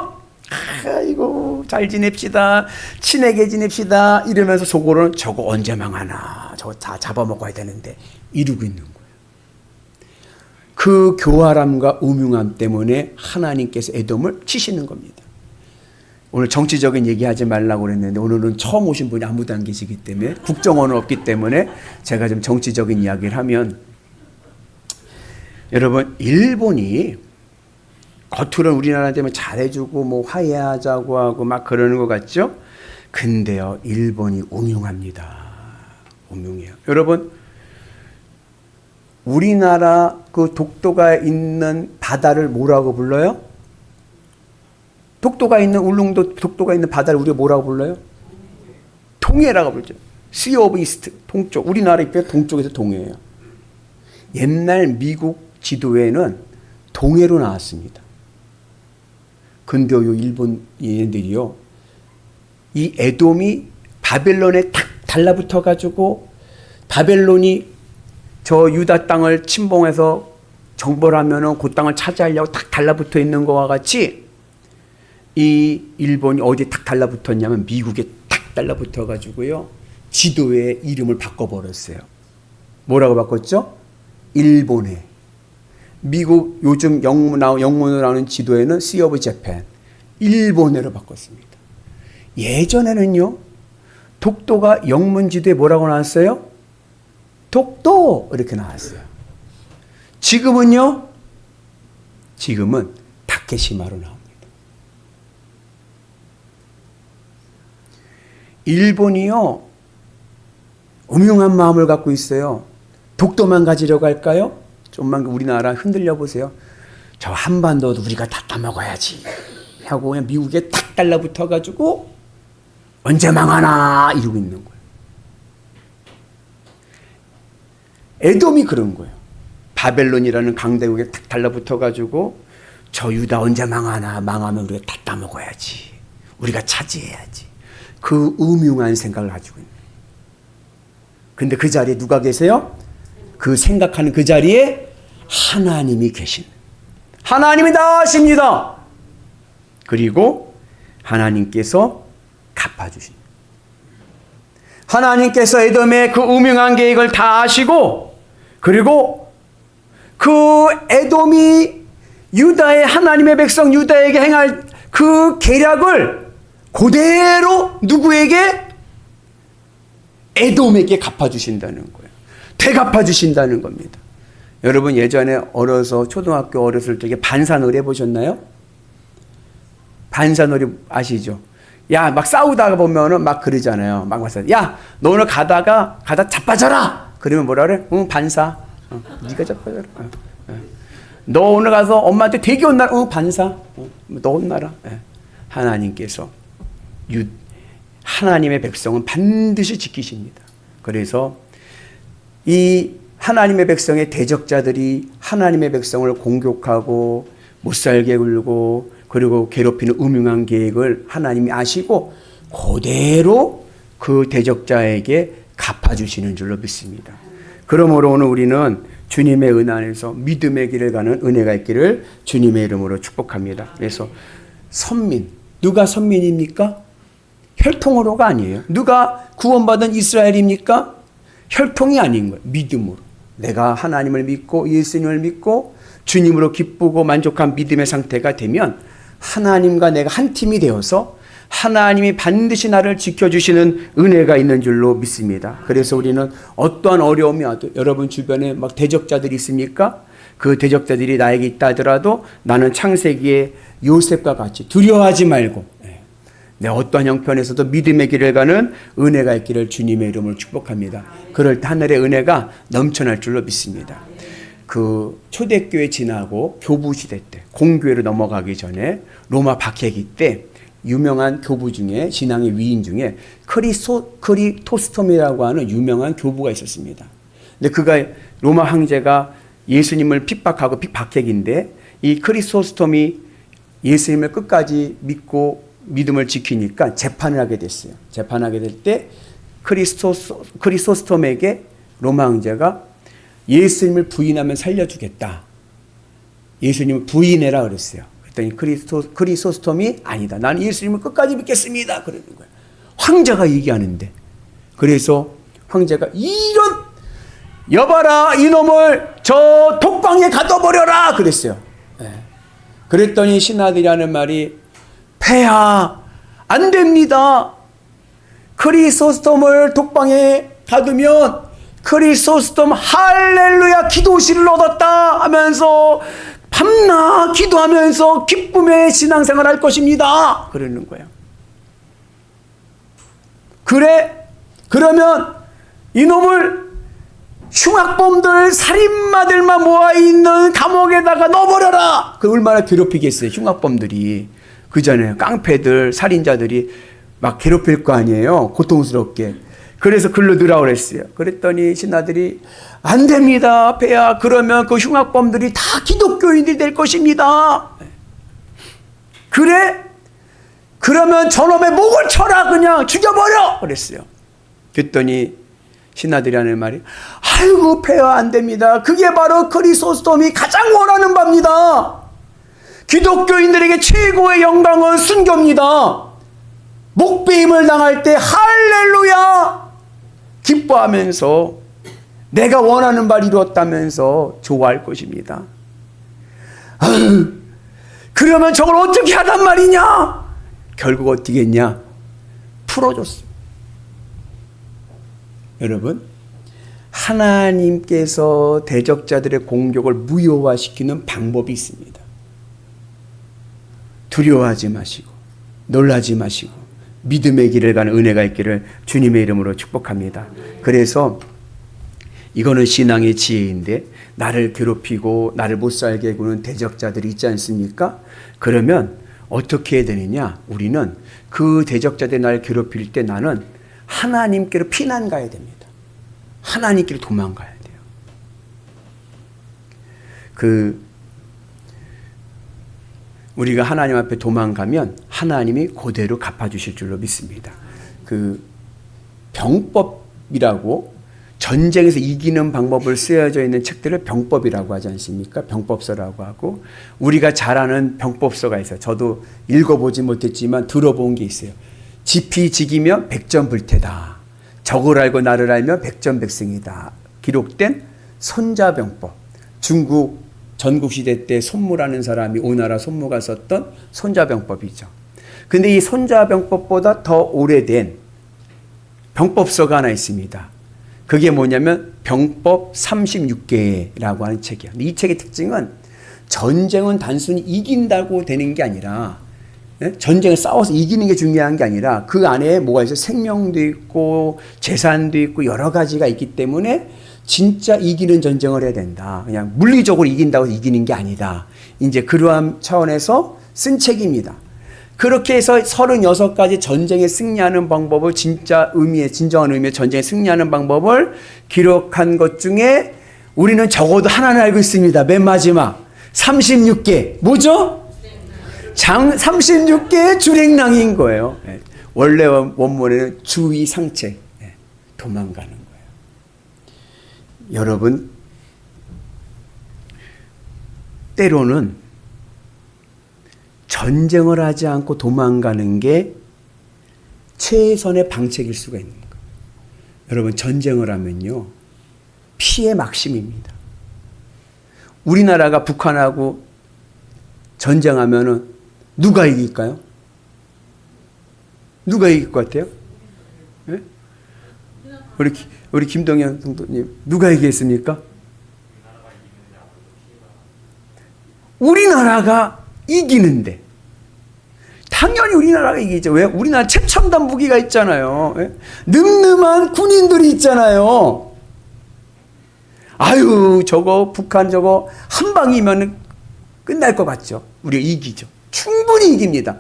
아이고 잘 지냅시다, 친하게 지냅시다 이러면서 속으로는 저거 언제 망하나, 저거 다 잡아먹어야 되는데 이러고 있는 거예요. 그 교활함과 우명함 때문에 하나님께서 에돔을 치시는 겁니다. 오늘 정치적인 얘기하지 말라고 그랬는데 오늘은 처음 오신 분이 아무도 안 계시기 때문에, 국정원은 없기 때문에 제가 좀 정치적인 이야기를 하면, 여러분 일본이 겉으로는 우리나라 때문에 잘해주고 뭐 화해하자고 하고 막 그러는 것 같죠? 근데요 일본이 우명합니다. 우명해요. 여러분 우리나라 그 독도가 있는 바다를 뭐라고 불러요? 독도가 있는 울릉도 독도가 있는 바다를 우리가 뭐라고 불러요? 동해라고 부르죠. Sea of East, 동쪽. 우리나라 입에 동쪽에서 동해예요. 옛날 미국 지도에는 동해로 나왔습니다. 근데 요 일본 얘네들이요, 이 에돔이 바벨론에 탁 달라붙어 가지고 바벨론이 저 유다 땅을 침공해서 정벌 하면은 그 땅을 차지하려고 탁 달라붙어 있는 것과 같이 이 일본이 어디에 탁 달라붙었냐면 미국에 탁 달라붙어 가지고요 지도의 이름을 바꿔버렸어요. 뭐라고 바꿨죠? 일본해. 미국 요즘 영문으로 나오는 지도에는 Sea of Japan, 일본해로 바꿨습니다. 예전에는요 독도가 영문 지도에 뭐라고 나왔어요? 독도 이렇게 나왔어요. 지금은요? 지금은 다케시마로 나옵니다. 일본이요 음흉한 마음을 갖고 있어요. 독도만 가지려고 할까요? 좀만 우리나라 흔들려 보세요. 저 한반도도 우리가 다 따먹어야지 하고 그냥 미국에 탁 달라붙어 가지고 언제 망하나 이러고 있는 거예요. 에돔이 그런 거예요. 바벨론이라는 강대국에 탁 달라붙어 가지고 저 유다 언제 망하나, 망하면 우리가 다 따먹어야지, 우리가 차지해야지, 그 음흉한 생각을 가지고 있는 거예요. 근데 그 자리에 누가 계세요? 그 생각하는 그 자리에 하나님이 계신, 하나님이 다 하십니다. 그리고 하나님께서 갚아주십니다. 하나님께서 에돔의 그 음흉한 계획을 다 아시고, 그리고 그 에돔이 유다의 하나님의 백성 유다에게 행할 그 계략을 그대로 누구에게? 에돔에게 갚아주신다는 거예요. 되갚아주신다는 겁니다. 여러분 예전에 어려서 초등학교 어렸을 때 반사놀이 해보셨나요? 반사놀이 아시죠? 야, 막 싸우다가 보면은 막 그러잖아요. 막 야, 너 오늘 가다 자빠져라. 그러면 뭐라 그래? 응, 반사. 네가 자빠져라. 너 오늘 가서 엄마한테 되게 혼나라. 응, 반사. 너 혼나라. 하나님께서 하나님의 백성은 반드시 지키십니다. 그래서 이 하나님의 백성의 대적자들이 하나님의 백성을 공격하고 못살게 굴고 그리고 괴롭히는 음흉한 계획을 하나님이 아시고 그대로 그 대적자에게 갚아주시는 줄로 믿습니다. 그러므로 오늘 우리는 주님의 은혜 안에서 믿음의 길을 가는 은혜가 있기를 주님의 이름으로 축복합니다. 그래서 선민, 누가 선민입니까? 혈통으로가 아니에요. 누가 구원받은 이스라엘입니까? 혈통이 아닌 거예요. 믿음으로. 내가 하나님을 믿고 예수님을 믿고 주님으로 기쁘고 만족한 믿음의 상태가 되면 하나님과 내가 한 팀이 되어서 하나님이 반드시 나를 지켜주시는 은혜가 있는 줄로 믿습니다. 그래서 우리는 어떠한 어려움이 와도 여러분 주변에 막 대적자들이 있습니까? 그 대적자들이 나에게 있다 하더라도 나는 창세기의 요셉과 같이 두려워하지 말고 내 어떠한 형편에서도 믿음의 길을 가는 은혜가 있기를 주님의 이름으로 축복합니다. 그럴 때 하늘의 은혜가 넘쳐날 줄로 믿습니다. 그 초대교회 지나고 교부 시대 때 공교회로 넘어가기 전에 로마 박해기 때 유명한 교부 중에 신앙의 위인 중에 크리토스톰이라고 하는 유명한 교부가 있었습니다. 근데 그가 로마 황제가 예수님을 핍박하고 박해기인데 이 크리소스톰이 예수님을 끝까지 믿고 믿음을 지키니까 재판을 하게 됐어요. 재판하게 될 때 크리소스톰에게 로마 황제가 예수님을 부인하면 살려주겠다. 예수님을 부인해라 그랬어요. 그랬더니 크리소스톰이 아니다. 나는 예수님을 끝까지 믿겠습니다. 그러는 거예요. 황제가 얘기하는데. 그래서 황제가 이런 여봐라 이놈을 저 독방에 가둬버려라 그랬어요. 그랬더니 신하들이 하는 말이 폐하 안 됩니다. 크리소스톰을 독방에 가두면 크리소스톰 할렐루야 기도실을 얻었다 하면서 밤낮 기도하면서 기쁨의 신앙생활 할 것입니다. 그러는 거예요. 그래? 그러면 이놈을 흉악범들 살인마들만 모아있는 감옥에다가 넣어버려라. 그 얼마나 괴롭히겠어요. 흉악범들이. 그 전에 깡패들 살인자들이 막 괴롭힐 거 아니에요. 고통스럽게. 그래서 글로 넣으라고 그랬어요. 그랬더니 신하들이 안 됩니다. 폐하. 그러면 그 흉악범들이 다 기독교인들이 될 것입니다. 그래? 그러면 저놈의 목을 쳐라. 그냥 죽여버려. 그랬어요. 그랬더니 신하들이 하는 말이 아이고 폐하 안 됩니다. 그게 바로 크리소스톰이 가장 원하는 바입니다. 기독교인들에게 최고의 영광은 순교입니다. 목배임을 당할 때 할렐루야 기뻐하면서 내가 원하는 바를 이루었다면서 좋아할 것입니다. 그러면 저걸 어떻게 하단 말이냐? 결국 어떻게 했냐? 풀어줬어. 여러분, 하나님께서 대적자들의 공격을 무효화시키는 방법이 있습니다. 두려워하지 마시고 놀라지 마시고 믿음의 길을 가는 은혜가 있기를 주님의 이름으로 축복합니다. 그래서 이거는 신앙의 지혜인데 나를 괴롭히고 나를 못살게 구는 대적자들이 있지 않습니까? 그러면 어떻게 해야 되느냐? 우리는 그 대적자들이 나를 괴롭힐 때 나는 하나님께로 피난 가야 됩니다. 하나님께로 도망가야 돼요. 우리가 하나님 앞에 도망가면 하나님이 그대로 갚아주실 줄로 믿습니다. 병법이라고 전쟁에서 이기는 방법을 쓰여져 있는 책들을 병법이라고 하지 않습니까? 병법서라고 하고 우리가 잘 아는 병법서가 있어요. 저도 읽어보지 못했지만 들어본 게 있어요. 지피지기면 백전불태다. 적을 알고 나를 알면 백전백승이다. 기록된 손자병법. 중국 전국시대 때 손무라는 사람이 오나라 손무가 썼던 손자병법이죠. 근데 이 손자병법보다 더 오래된 병법서가 하나 있습니다. 그게 뭐냐면 병법 36개라고 하는 책이에요. 이 책의 특징은 전쟁은 단순히 이긴다고 되는 게 아니라 전쟁을 싸워서 이기는 게 중요한 게 아니라 그 안에 뭐가 있어요? 생명도 있고 재산도 있고 여러 가지가 있기 때문에 진짜 이기는 전쟁을 해야 된다. 그냥 물리적으로 이긴다고 이기는 게 아니다. 이제 그러한 차원에서 쓴 책입니다. 그렇게 해서 36가지 전쟁에 승리하는 방법을 진정한 의미의 전쟁에 승리하는 방법을 기록한 것 중에 우리는 적어도 하나는 알고 있습니다. 맨 마지막 36개. 뭐죠? 36개의 주랭랑인 거예요. 원래 원문에는 주의상책. 도망가는 거예요. 여러분, 때로는 전쟁을 하지 않고 도망가는 게 최선의 방책일 수가 있는 거예요. 여러분, 전쟁을 하면요, 피해 막심입니다. 우리나라가 북한하고 전쟁하면은 누가 이길까요? 누가 이길 것 같아요? 네? 우리 김동현 동도님, 누가 이기겠습니까? 우리나라가 이기는데. 당연히 우리나라가 이기죠. 왜? 우리나라 최첨단 무기가 있잖아요. 예? 늠름한 군인들이 있잖아요. 아유, 저거 북한 저거 한 방이면 끝날 것 같죠. 우리가 이기죠. 충분히 이깁니다.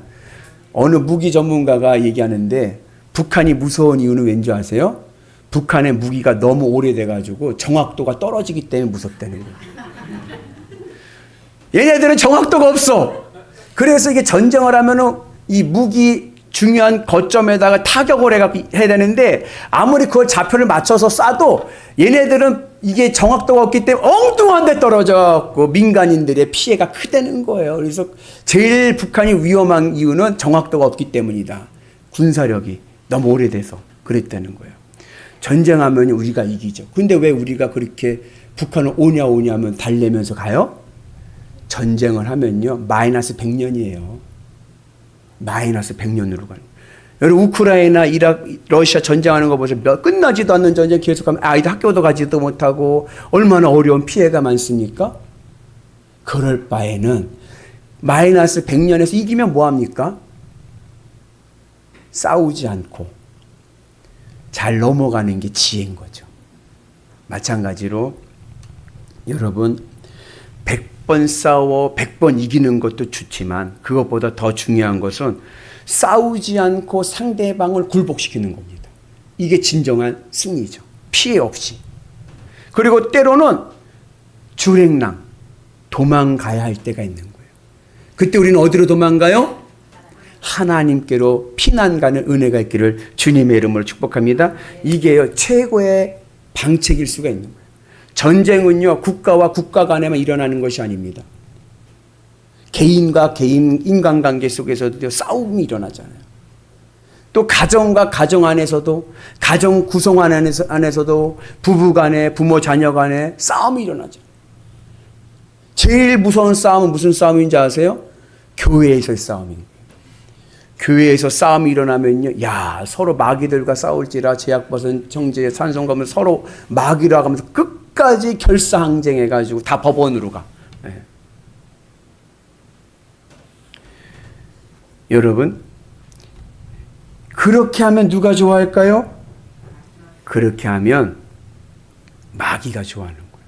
어느 무기 전문가가 얘기하는데 북한이 무서운 이유는 왠지 아세요? 북한의 무기가 너무 오래돼가지고 정확도가 떨어지기 때문에 무섭다는 거예요. 얘네들은 정확도가 없어. 그래서 이게 전쟁을 하면은 이 무기 중요한 거점에다가 타격을 해야 되는데 아무리 그걸 좌표를 맞춰서 쏴도 얘네들은 이게 정확도가 없기 때문에 엉뚱한 데 떨어져갖고 민간인들의 피해가 크다는 거예요. 그래서 제일 북한이 위험한 이유는 정확도가 없기 때문이다. 군사력이 너무 오래돼서 그랬다는 거예요. 전쟁하면 우리가 이기죠. 근데 왜 우리가 그렇게 북한을 오냐 하면 달래면서 가요? 전쟁을 하면요, 마이너스 100년이에요. 마이너스 100년으로 가는. 여러분, 우크라이나, 이라크, 러시아 전쟁하는 거 보세요. 끝나지도 않는 전쟁 계속하면 아이들 학교도 가지도 못하고 얼마나 어려운 피해가 많습니까? 그럴 바에는 마이너스 100년에서 이기면 뭐합니까? 싸우지 않고 잘 넘어가는 게 지혜인 거죠. 마찬가지로 여러분, 100번 싸워 100번 이기는 것도 좋지만 그것보다 더 중요한 것은 싸우지 않고 상대방을 굴복시키는 겁니다. 이게 진정한 승리죠. 피해 없이. 그리고 때로는 주랭랑, 도망가야 할 때가 있는 거예요. 그때 우리는 어디로 도망가요? 하나님께로 피난 가는 은혜가 있기를 주님의 이름으로 축복합니다. 이게 최고의 방책일 수가 있는 거예요. 전쟁은요, 국가와 국가 간에만 일어나는 것이 아닙니다. 개인과 개인 인간관계 속에서도 싸움이 일어나잖아요. 또 가정과 가정 안에서도, 가정 구성 안에서도 부부 간에, 부모 자녀 간에 싸움이 일어나죠. 제일 무서운 싸움은 무슨 싸움인지 아세요? 교회에서의 싸움입니다. 교회에서 싸움이 일어나면요, 야, 서로 마귀들과 싸울지라 제약벗은 형제 산성검을 서로 마귀로 하면서 끝까지 결사항쟁해가지고 다 법원으로 가. 네. 여러분, 그렇게 하면 누가 좋아할까요? 그렇게 하면 마귀가 좋아하는 거예요.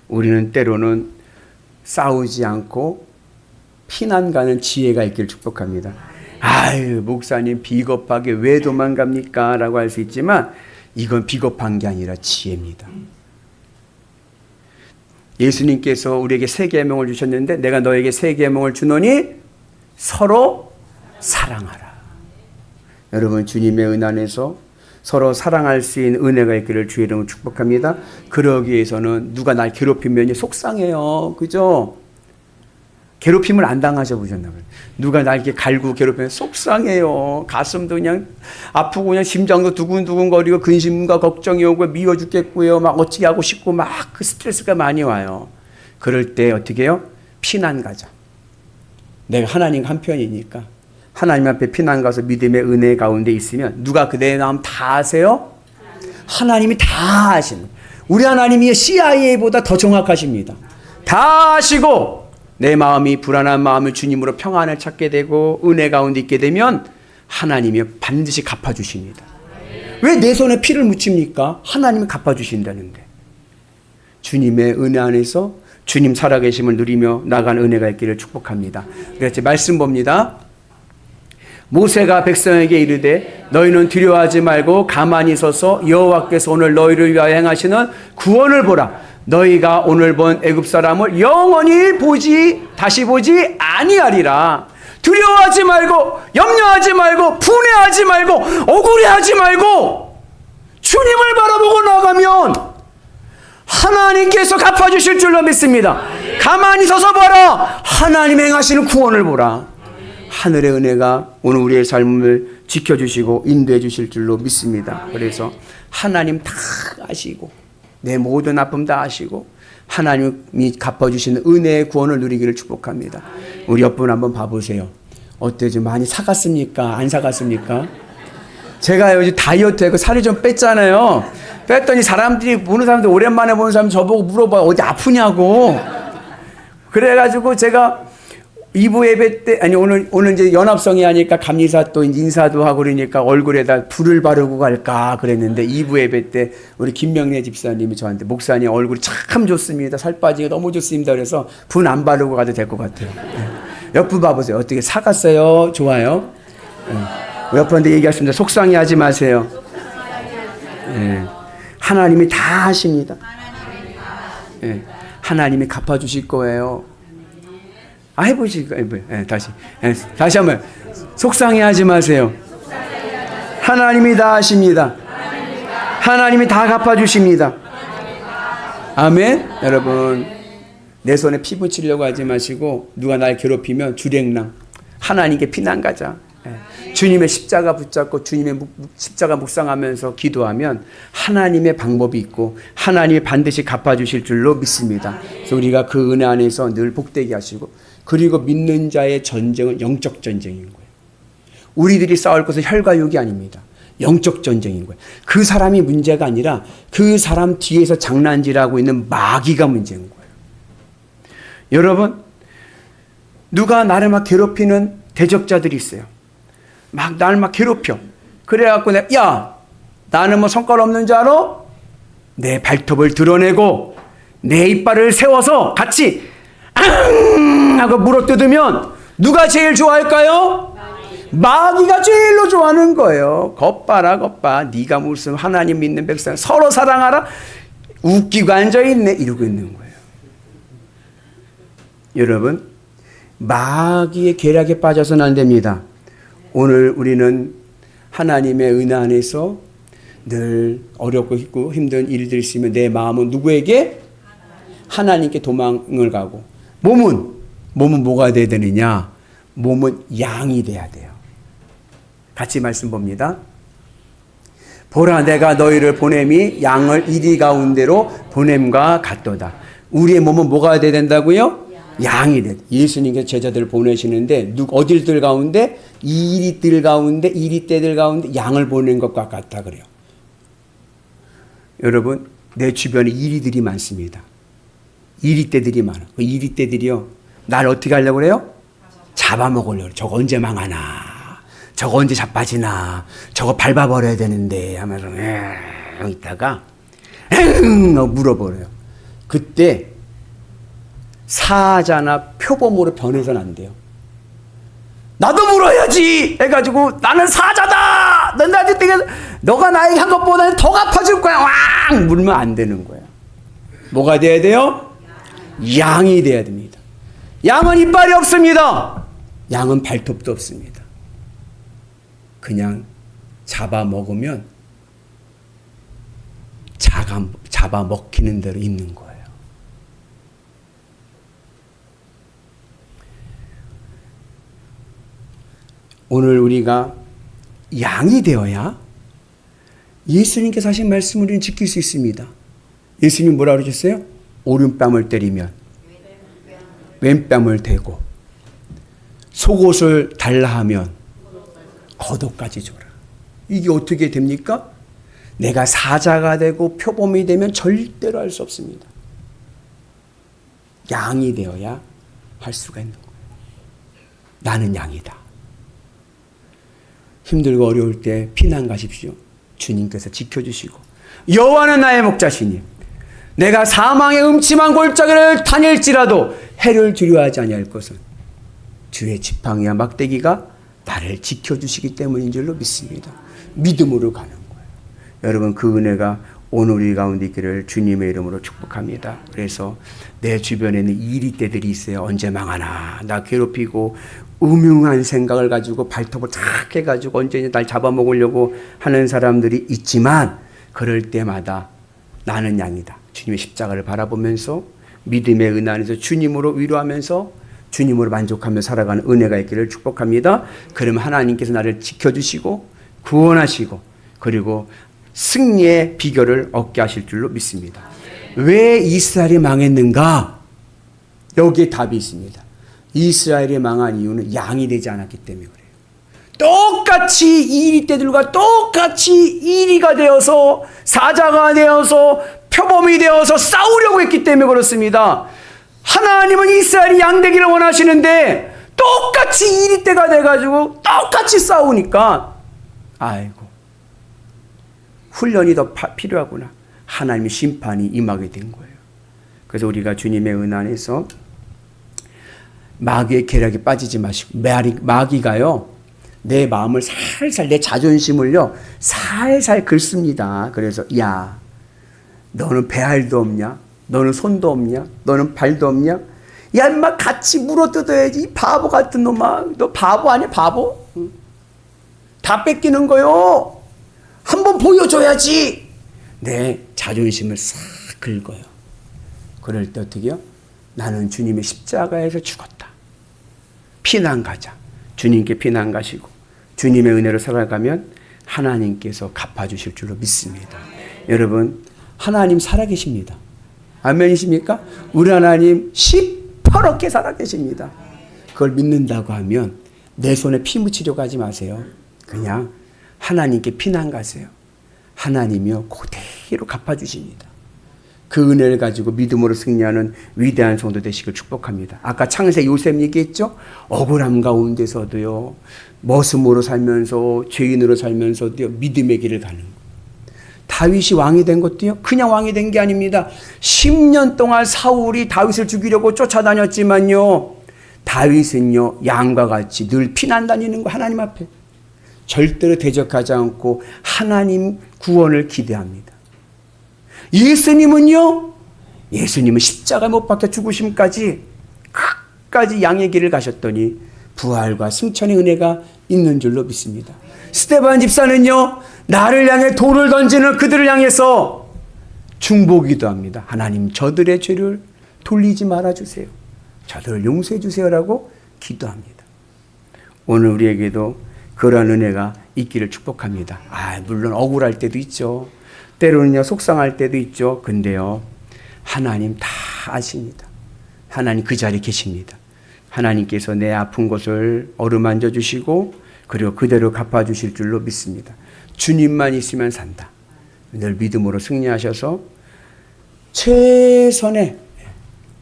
우리는 때로는 싸우지 않고 피난 가는 지혜가 있기를 축복합니다. 아유, 목사님 비겁하게 왜 도망갑니까? 라고 할 수 있지만 이건 비겁한 게 아니라 지혜입니다. 예수님께서 우리에게 세 계명을 주셨는데 내가 너에게 세 계명을 주노니 서로 사랑하라. 여러분, 주님의 은 안에서 서로 사랑할 수 있는 은혜가 있기를 주의 이름으로 축복합니다. 그러기 위해서는 누가 날 괴롭히면 속상해요. 그죠? 괴롭힘을 안 당하셔 보셨나 봐요. 누가 날 이렇게 갈고 괴롭히면 속상해요. 가슴도 그냥 아프고 그냥 심장도 두근두근거리고 근심과 걱정이 오고 미워 죽겠고요. 막 어찌 하고 싶고 막 그 스트레스가 많이 와요. 그럴 때 어떻게 해요? 피난 가자. 내가 하나님 한편이니까 하나님 앞에 피난 가서 믿음의 은혜 가운데 있으면 누가 그대 마음 다 아세요? 하나님이 다 아십니다. 우리 하나님이 CIA보다 더 정확하십니다. 다 아시고 내 마음이 불안한 마음을 주님으로 평안을 찾게 되고 은혜 가운데 있게 되면 하나님이 반드시 갚아주십니다. 왜 내 손에 피를 묻힙니까? 하나님이 갚아주신다는데. 주님의 은혜 안에서 주님 살아계심을 누리며 나간 은혜가 있기를 축복합니다. 그래서 말씀 봅니다. 모세가 백성에게 이르되 너희는 두려워하지 말고 가만히 서서 여호와께서 오늘 너희를 위하여 행하시는 구원을 보라. 너희가 오늘 본 애굽 사람을 영원히 다시 보지 아니하리라. 두려워하지 말고 염려하지 말고 분해하지 말고 억울해하지 말고 주님을 바라보고 나가면 하나님께서 갚아주실 줄로 믿습니다. 가만히 서서 보라. 하나님 행하시는 구원을 보라. 하늘의 은혜가 오늘 우리의 삶을 지켜주시고 인도해 주실 줄로 믿습니다. 그래서 하나님 다 아시고 내 모든 아픔 다 아시고 하나님이 갚아주시는 은혜의 구원을 누리기를 축복합니다. 우리 옆분 한번 봐보세요. 어때요? 좀 많이 사갔습니까? 안 사갔습니까? 제가 요즘 다이어트하고 살이 좀 뺐잖아요. 뺐더니 사람들이 보는 사람들 오랜만에 보는 사람 저보고 물어봐요. 어디 아프냐고. 그래가지고 제가 2부 예배 때 오늘 이제 연합성이 하니까 감리사 또 인사도 하고 그러니까 얼굴에다 불을 바르고 갈까 그랬는데 2부 예배 때 우리 김명래 집사님이 저한테 목사님 얼굴이 참 좋습니다. 살 빠지기 너무 좋습니다. 그래서 불 안 바르고 가도 될 것 같아요. 옆분 봐보세요. 어떻게 사갔어요? 좋아요? 옆분한테 얘기하십니다. 속상해하지 마세요. 하나님이 다 하십니다. 하나님이 갚아주실 거예요. 해보시고, 다시 한번 속상해하지 마세요. 하나님이 다 하십니다. 하나님이 다 갚아주십니다. 아멘. 여러분 내 손에 피 붙이려고 하지 마시고 누가 날 괴롭히면 주랭랑 하나님께 피난 가자. 주님의 십자가 붙잡고 주님의 십자가 묵상하면서 기도하면 하나님의 방법이 있고 하나님이 반드시 갚아주실 줄로 믿습니다. 그래서 우리가 그 은혜 안에서 늘 복되게 하시고 그리고 믿는 자의 전쟁은 영적 전쟁인 거예요. 우리들이 싸울 것은 혈과 육이 아닙니다. 영적 전쟁인 거예요. 그 사람이 문제가 아니라 그 사람 뒤에서 장난질하고 있는 마귀가 문제인 거예요. 여러분 누가 나를 막 괴롭히는 대적자들이 있어요. 막 나를 막 괴롭혀. 그래갖고 야 나는 뭐 성깔 없는 줄 알아? 내 발톱을 드러내고 내 이빨을 세워서 같이 앙 하고 물어뜯으면 누가 제일 좋아할까요? 마귀가 제일로 좋아하는 거예요. 겉봐라 겉봐. 네가 무슨 하나님 믿는 백성 서로 사랑하라. 웃기고 앉아있네 이러고 있는 거예요. 여러분 마귀의 계략에 빠져서는 안 됩니다. 오늘 우리는 하나님의 은혜 안에서 늘 어렵고 힘든 일들이 있으면 내 마음은 누구에게? 하나님께 도망을 가고 몸은 뭐가 돼야 되느냐? 몸은 양이 돼야 돼요. 같이 말씀 봅니다. 보라 내가 너희를 보냄이 양을 이리 가운데로 보냄과 같도다. 우리의 몸은 뭐가 돼야 된다고요? 양이 돼. 예수님께서 제자들을 보내시는데 어딜들 가운데? 이리들 가운데 이리떼들 가운데 양을 보낸 것과 같다 그래요. 여러분 내 주변에 이리들이 많습니다. 이리떼들이 많아. 그 이리떼들이요 날 어떻게 하려고 그래요? 잡아먹으려고. 저거 언제 망하나, 저거 언제 자빠지나, 저거 밟아버려야 되는데 하면서 있다가 물어버려요. 그때 사자나 표범으로 변해서는 안 돼요. 나도 물어야지 해가지고 나는 사자다. 너가 나에게 한 것보다는 더 갚아줄 거야. 왕 물면 안 되는 거야. 뭐가 돼야 돼요? 양이 돼야 됩니다. 양은 이빨이 없습니다. 양은 발톱도 없습니다. 그냥 잡아먹으면 잡아먹히는 대로 있는 거예요. 오늘 우리가 양이 되어야 예수님께서 하신 말씀을 우리는 지킬 수 있습니다. 예수님 뭐라 그러셨어요? 오른뺨을 때리면 왼뺨을 대고 속옷을 달라 하면 겉옷까지 줘라. 이게 어떻게 됩니까? 내가 사자가 되고 표범이 되면 절대로 할 수 없습니다. 양이 되어야 할 수가 있는 거예요. 나는 양이다. 힘들고 어려울 때 피난 가십시오. 주님께서 지켜주시고, 여호와는 나의 목자시니 내가 사망의 음침한 골짜기를 다닐지라도 해를 두려워하지 아니할 것은 주의 지팡이와 막대기가 나를 지켜주시기 때문인 줄로 믿습니다. 믿음으로 가는 거예요. 여러분, 그 은혜가 오늘 우리 가운데 있기를 주님의 이름으로 축복합니다. 그래서 내 주변에는 이리떼들이 있어요. 언제 망하나, 나 괴롭히고 음흉한 생각을 가지고 발톱을 탁 해가지고 언제 날 잡아먹으려고 하는 사람들이 있지만, 그럴 때마다 나는 양이다. 주님의 십자가를 바라보면서 믿음의 은혜 안에서 주님으로 위로하면서 주님으로 만족하며 살아가는 은혜가 있기를 축복합니다. 그러면 하나님께서 나를 지켜주시고 구원하시고 그리고 승리의 비결을 얻게 하실 줄로 믿습니다. 왜 이스라엘이 망했는가? 여기에 답이 있습니다. 이스라엘이 망한 이유는 양이 되지 않았기 때문에 그래요. 똑같이 이리떼들과 똑같이 이리가 되어서 사자가 되어서 표범이 되어서 싸우려고 했기 때문에 그렇습니다. 하나님은 이스라엘이 양되기를 원하시는데 똑같이 이리떼가 돼가지고 똑같이 싸우니까 아이고, 훈련이 더 필요하구나. 하나님의 심판이 임하게 된 거예요. 그래서 우리가 주님의 은혜 안에서 마귀의 계략에 빠지지 마시고, 마귀가요 내 마음을 살살, 내 자존심을요 살살 긁습니다. 그래서 야, 너는 배알도 없냐? 너는 손도 없냐? 너는 발도 없냐? 야, 인마 같이 물어뜯어야지. 이 바보 같은 놈아. 너 바보 아니야? 바보? 응. 다 뺏기는 거요. 한번 보여줘야지. 내 자존심을 싹 긁어요. 그럴 때 어떻게 해요? 나는 주님의 십자가에서 죽었다. 피난 가자. 주님께 피난 가시고 주님의 은혜로 살아가면 하나님께서 갚아주실 줄로 믿습니다. 여러분, 하나님 살아계십니다. 아멘이십니까? 우리 하나님 시퍼렇게 살아계십니다. 그걸 믿는다고 하면 내 손에 피 묻히려고 하지 마세요. 그냥 하나님께 피난 가세요. 하나님이요 그대로 갚아주십니다. 그 은혜를 가지고 믿음으로 승리하는 위대한 성도 되시길 축복합니다. 아까 창세 요셉 얘기했죠? 억울함 가운데서도요 머슴으로 살면서 죄인으로 살면서도요 믿음의 길을 가는 거예요. 다윗이 왕이 된 것도요 그냥 왕이 된 게 아닙니다. 10년 동안 사울이 다윗을 죽이려고 쫓아다녔지만요 다윗은요 양과 같이 늘 피난 다니는 거 하나님 앞에 절대로 대적하지 않고 하나님 구원을 기대합니다. 예수님은요 예수님은 십자가 못 박혀 죽으심까지 끝까지 양의 길을 가셨더니 부활과 승천의 은혜가 있는 줄로 믿습니다. 스데반 집사는요 나를 향해 돌을 던지는 그들을 향해서 중보기도 합니다. 하나님 저들의 죄를 돌리지 말아주세요. 저들을 용서해 주세요라고 기도합니다. 오늘 우리에게도 그러한 은혜가 있기를 축복합니다. 물론 억울할 때도 있죠. 때로는요 속상할 때도 있죠. 근데요 하나님 다 아십니다. 하나님 그 자리에 계십니다. 하나님께서 내 아픈 것을 어루만져 주시고 그리고 그대로 갚아주실 줄로 믿습니다. 주님만 있으면 산다. 늘 믿음으로 승리하셔서 최선의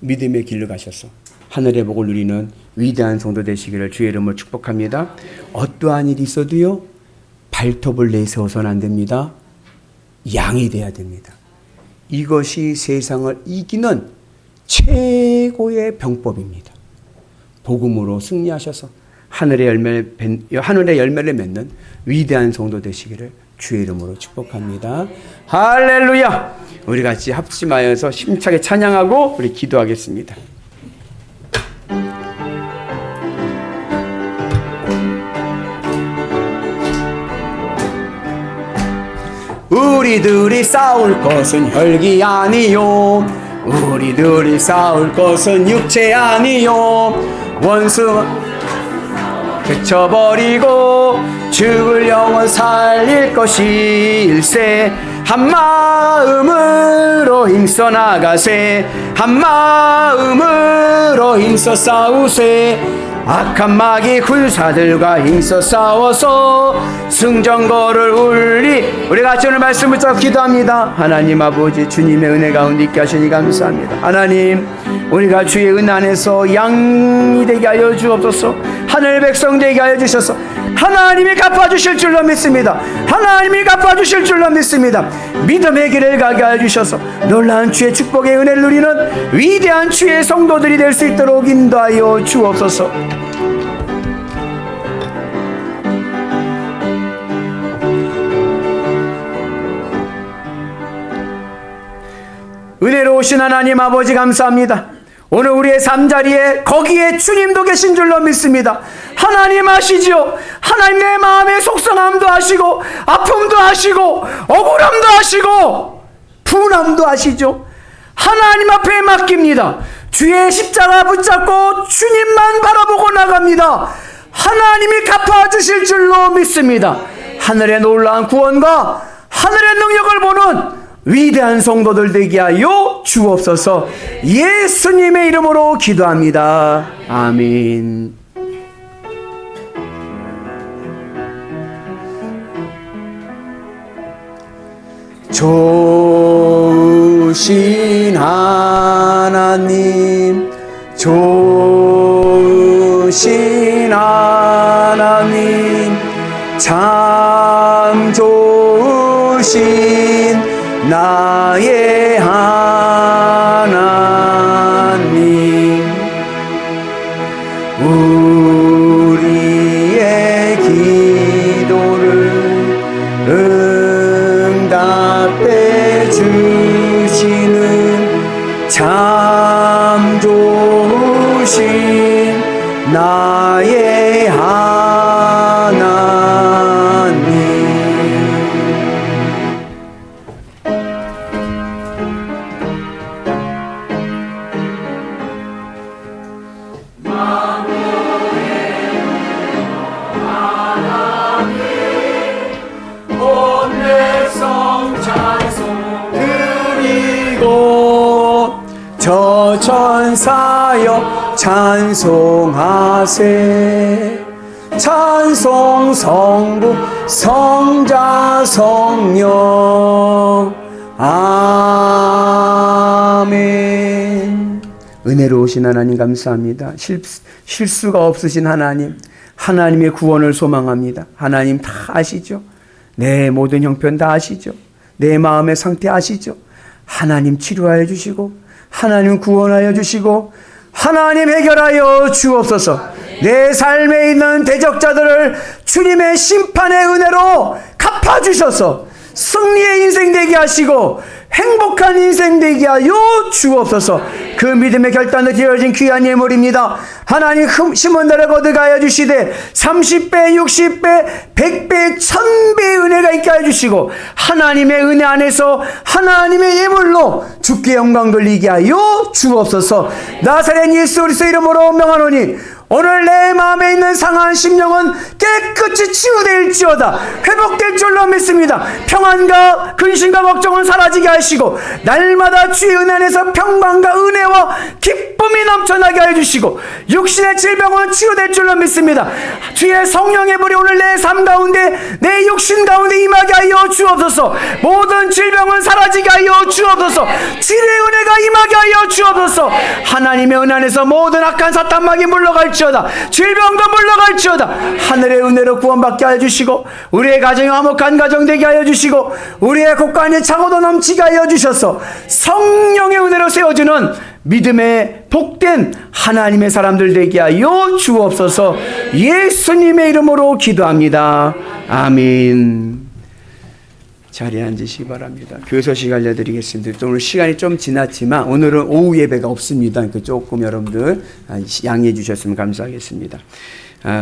믿음의 길로 가셔서 하늘의 복을 누리는 위대한 성도 되시기를 주의 이름으로 축복합니다. 어떠한 일이 있어도요 발톱을 내세워서는 안 됩니다. 양이 돼야 됩니다. 이것이 세상을 이기는 최고의 병법입니다. 복음으로 승리하셔서 하늘의 열매를 맺는 위대한 성도 되시기를 주의 이름으로 축복합니다. 할렐루야! 우리 같이 합심하여서 힘차게 찬양하고 우리 기도하겠습니다. 우리 우리들이 싸울 것은 혈기 아니요 우리들이 싸울 것은 육체 아니요 원수 그쳐버리고 죽을 영혼 살릴 것일세 한 마음으로 힘써 나가세 한 마음으로 힘써 싸우세 악한 마귀 군사들과 힘써 싸워서 승전거를 우리 같이 오늘 말씀 붙잡고 기도합니다. 하나님 아버지 주님의 은혜 가운데 있게 하시니 감사합니다. 하나님 우리가 주의 은혜 안에서 양이 되게 하여 주옵소서. 하늘 백성 되게 하여 주셔서 하나님이 갚아주실 줄로 믿습니다. 하나님이 갚아주실 줄로 믿습니다. 믿음의 길을 가게 하여 주셔서 놀라운 주의 축복의 은혜를 누리는 위대한 주의 성도들이 될 수 있도록 인도하여 주옵소서. 은혜로우신 하나님 아버지 감사합니다. 오늘 우리의 삶자리에 거기에 주님도 계신 줄로 믿습니다. 하나님 아시지요. 하나님 내 마음의 속상함도 아시고 아픔도 아시고 억울함도 아시고 분함도 아시죠. 하나님 앞에 맡깁니다. 주의 십자가 붙잡고 주님만 바라보고 나갑니다. 하나님이 갚아주실 줄로 믿습니다. 하늘의 놀라운 구원과 하늘의 능력을 보는 위대한 성도들 되게 하여 주옵소서. 예수님의 이름으로 기도합니다. 아멘. 좋으신 하나님, 좋으신 하나님, 참 좋으신 나의 하나님, 우리의 기도를 응답해 주시는 참 좋으신 나의 하나님. 저 천사여 찬송하세. 찬송 성부 성자 성령. 아멘. 은혜로우신 하나님 감사합니다. 실수가 없으신 하나님, 하나님의 구원을 소망합니다. 하나님 다 아시죠? 내 모든 형편 다 아시죠? 내 마음의 상태 아시죠? 하나님 치료하여 주시고 하나님 구원하여 주시고 하나님 해결하여 주옵소서. 내 삶에 있는 대적자들을 주님의 심판의 은혜로 갚아주셔서 승리의 인생 되게 하시고 행복한 인생 되게 하여 주옵소서. 그 믿음의 결단을 되어진 귀한 예물입니다. 하나님 심은 대로 거두가여 주시되 30배, 60배, 100배, 1000배의 은혜가 있게 하여 주시고 하나님의 은혜 안에서 하나님의 예물로 주께 영광 돌리게 하여 주옵소서. 나사렛 예수 그리스도 이름으로 명하노니 오늘 내 마음에 있는 상한 심령은 깨끗이 치유될지어다. 회복될 줄로 믿습니다. 평안과 근심과 걱정은 사라지게 하시고 날마다 주의 은혜 안에서 평강과 은혜와 기쁨이 넘쳐나게 해주시고 육신의 질병은 치유될 줄로 믿습니다. 주의 성령의 불이 오늘 내 삶 가운데 내 육신 가운데 임하게 하여 주옵소서. 모든 질병은 사라지게 하여 주옵소서. 치료의 은혜가 임하게 하여 주옵소서. 하나님의 은혜 안에서 모든 악한 사탄막이 물러갈지어다. 질병도 물러갈지어다. 하늘의 은혜로 구원받게 하여 주시고 우리의 가정이 화목한 가정 되게 하여 주시고 우리의 곳간이 창호도 넘치게 하여 주셔서 성령의 은혜로 세워주는 믿음의 복된 하나님의 사람들 되게 하여 주옵소서. 예수님의 이름으로 기도합니다. 아멘. 자리에 앉으시기 바랍니다. 교회 소식 알려드리겠습니다. 오늘 시간이 좀 지났지만 오늘은 오후 예배가 없습니다. 그러니까 조금 여러분들 양해해 주셨으면 감사하겠습니다.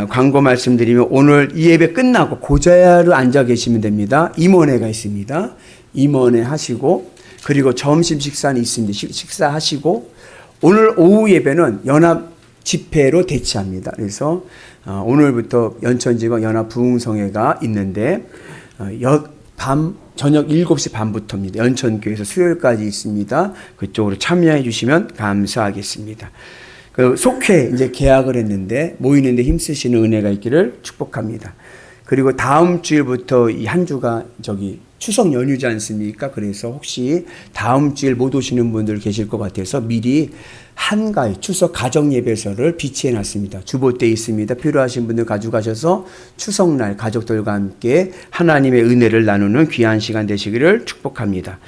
광고 말씀드리면 오늘 이 예배 끝나고 고자야로 앉아 계시면 됩니다. 임원회가 있습니다. 임원회 하시고 그리고 점심 식사는 있습니다. 식사하시고 오늘 오후 예배는 연합 집회로 대치합니다. 그래서 오늘부터 연천지방 연합 부흥성회가 있는데 저녁 7시 반부터입니다. 연천교회에서 수요일까지 있습니다. 그쪽으로 참여해 주시면 감사하겠습니다. 그 속회 이제 계약을 했는데 모이는데 힘쓰시는 은혜가 있기를 축복합니다. 그리고 다음 주일부터 이 한 주가 추석 연휴지 않습니까? 그래서 혹시 다음 주일 못 오시는 분들 계실 것 같아서 미리 한가위 추석 가정 예배서를 비치해 놨습니다. 주보대에 있습니다. 필요하신 분들 가져가셔서 추석날 가족들과 함께 하나님의 은혜를 나누는 귀한 시간 되시기를 축복합니다.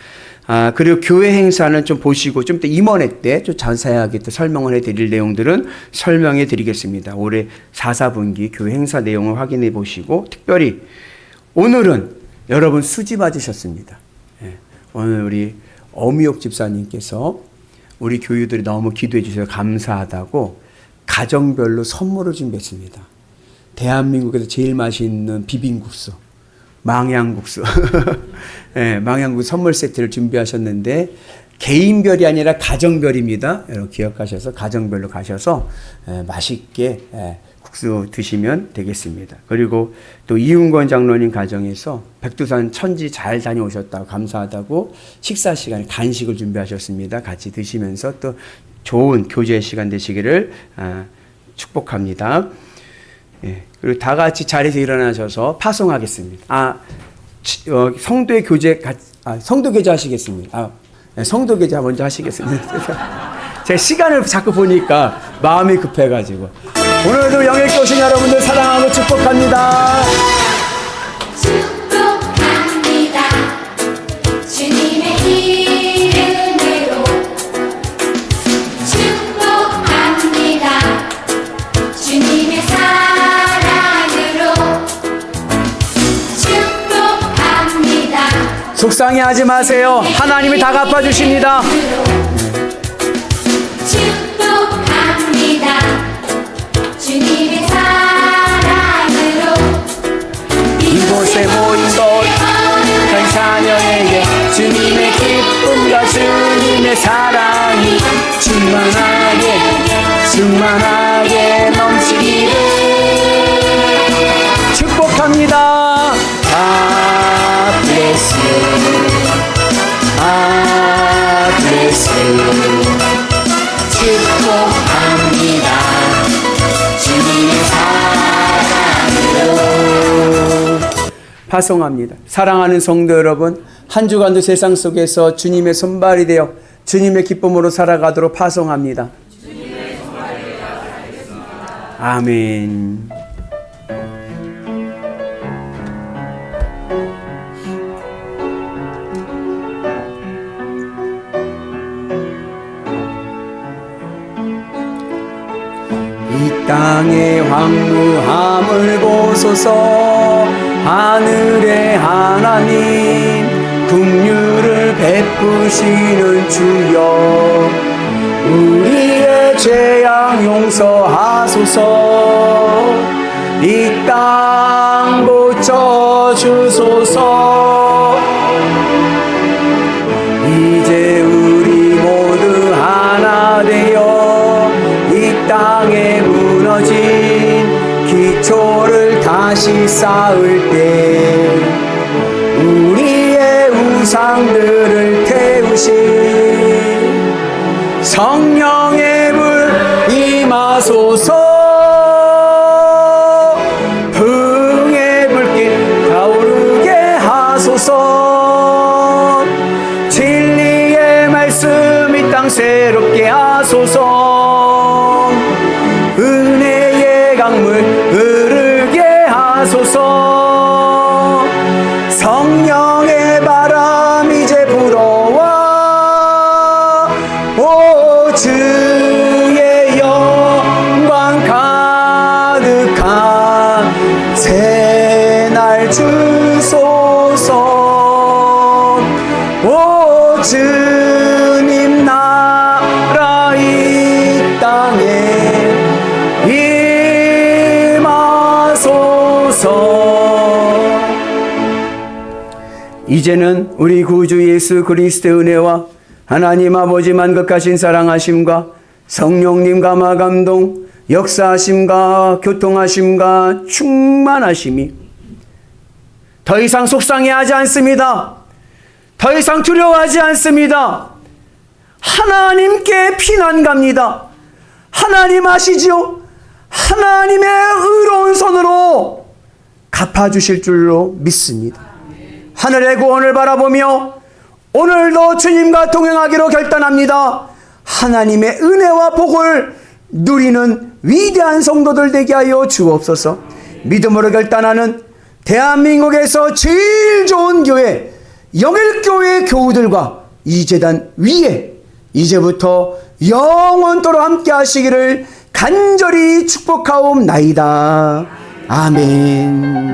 그리고 교회 행사는 좀 보시고 좀 더 임원회 때 좀 자세하게 또 설명을 해드릴 내용들은 설명해 드리겠습니다. 올해 4, 4분기 교회 행사 내용을 확인해 보시고 특별히 오늘은 여러분 수지 맞으셨습니다. 오늘 우리 어미옥 집사님께서 우리 교유들이 너무 기도해 주셔서 감사하다고 가정별로 선물을 준비했습니다. 대한민국에서 제일 맛있는 비빔국수, 망향국수, 망향국수 선물 세트를 준비하셨는데 개인별이 아니라 가정별입니다. 여러분 기억하셔서 가정별로 가셔서 맛있게 국수 드시면 되겠습니다. 그리고 또 이윤권 장로님 가정에서 백두산 천지 잘 다녀오셨다고 감사하다고 식사 시간에 간식을 준비하셨습니다. 같이 드시면서 또 좋은 교제 시간 되시기를 축복합니다. 그리고 다 같이 자리에서 일어나셔서 파송하겠습니다. 성도의 교제 성도 교제 하시겠습니다. 성도 교제 먼저 하시겠습니다. 제가 시간을 자꾸 보니까 마음이 급해가지고 오늘도 영예께 오신 여러분들 사랑하고 축복합니다. 축복합니다. 주님의 이름으로 축복합니다. 주님의 사랑으로 축복합니다. 속상해하지 마세요. 하나님이 다 갚아주십니다. 축복합니다. 주님의 사랑으로 이곳에 모인 것 자녀에게 주님의 기쁨과 주님의 사랑이 충만하게 넘치기를 축복합니다. God bless you. God bless you. 축복합니다. 주님의 사랑으로 파송합니다. 사랑하는 성도 여러분, 한 주간도 세상 속에서 주님의 손발이 되어 주님의 기쁨으로 살아가도록 파송합니다. 아멘. 이 땅의 황무함을 보소서. 하늘의 하나님 긍휼을 베푸시는 주여, 우리의 죄악 용서하소서. 이 땅 고쳐주소서. 이제 우리 모두 하나 되어 이 땅에 무너진 기초를 다시 쌓을 때 우리의 우상들을 태우신 성령의 불 임하소서. 풍의 불길 타오르게 하소서. 진리의 말씀 이 땅 새롭게 하소서. 은혜의 강물 흐르게 하소서. 성령의 바람 이제 불어와 오 주의 영광 가득한 새날 주소서. 오 주님 나라 이 땅에 임하소서. 이제는 우리 구주 예수 그리스도의 은혜와 하나님 아버지 만극하신 사랑하심과 성령님 감화 감동 역사하심과 교통하심과 충만하심이 더 이상 속상해하지 않습니다. 더 이상 두려워하지 않습니다. 하나님께 피난 갑니다. 하나님 아시지요? 하나님의 의로운 손으로 갚아주실 줄로 믿습니다. 하늘의 구원을 바라보며 오늘도 주님과 동행하기로 결단합니다. 하나님의 은혜와 복을 누리는 위대한 성도들 되게 하여 주옵소서. 믿음으로 결단하는 대한민국에서 제일 좋은 교회 영일교회 교우들과 이 제단 위에 이제부터 영원토록 함께 하시기를 간절히 축복하옵나이다. 아멘.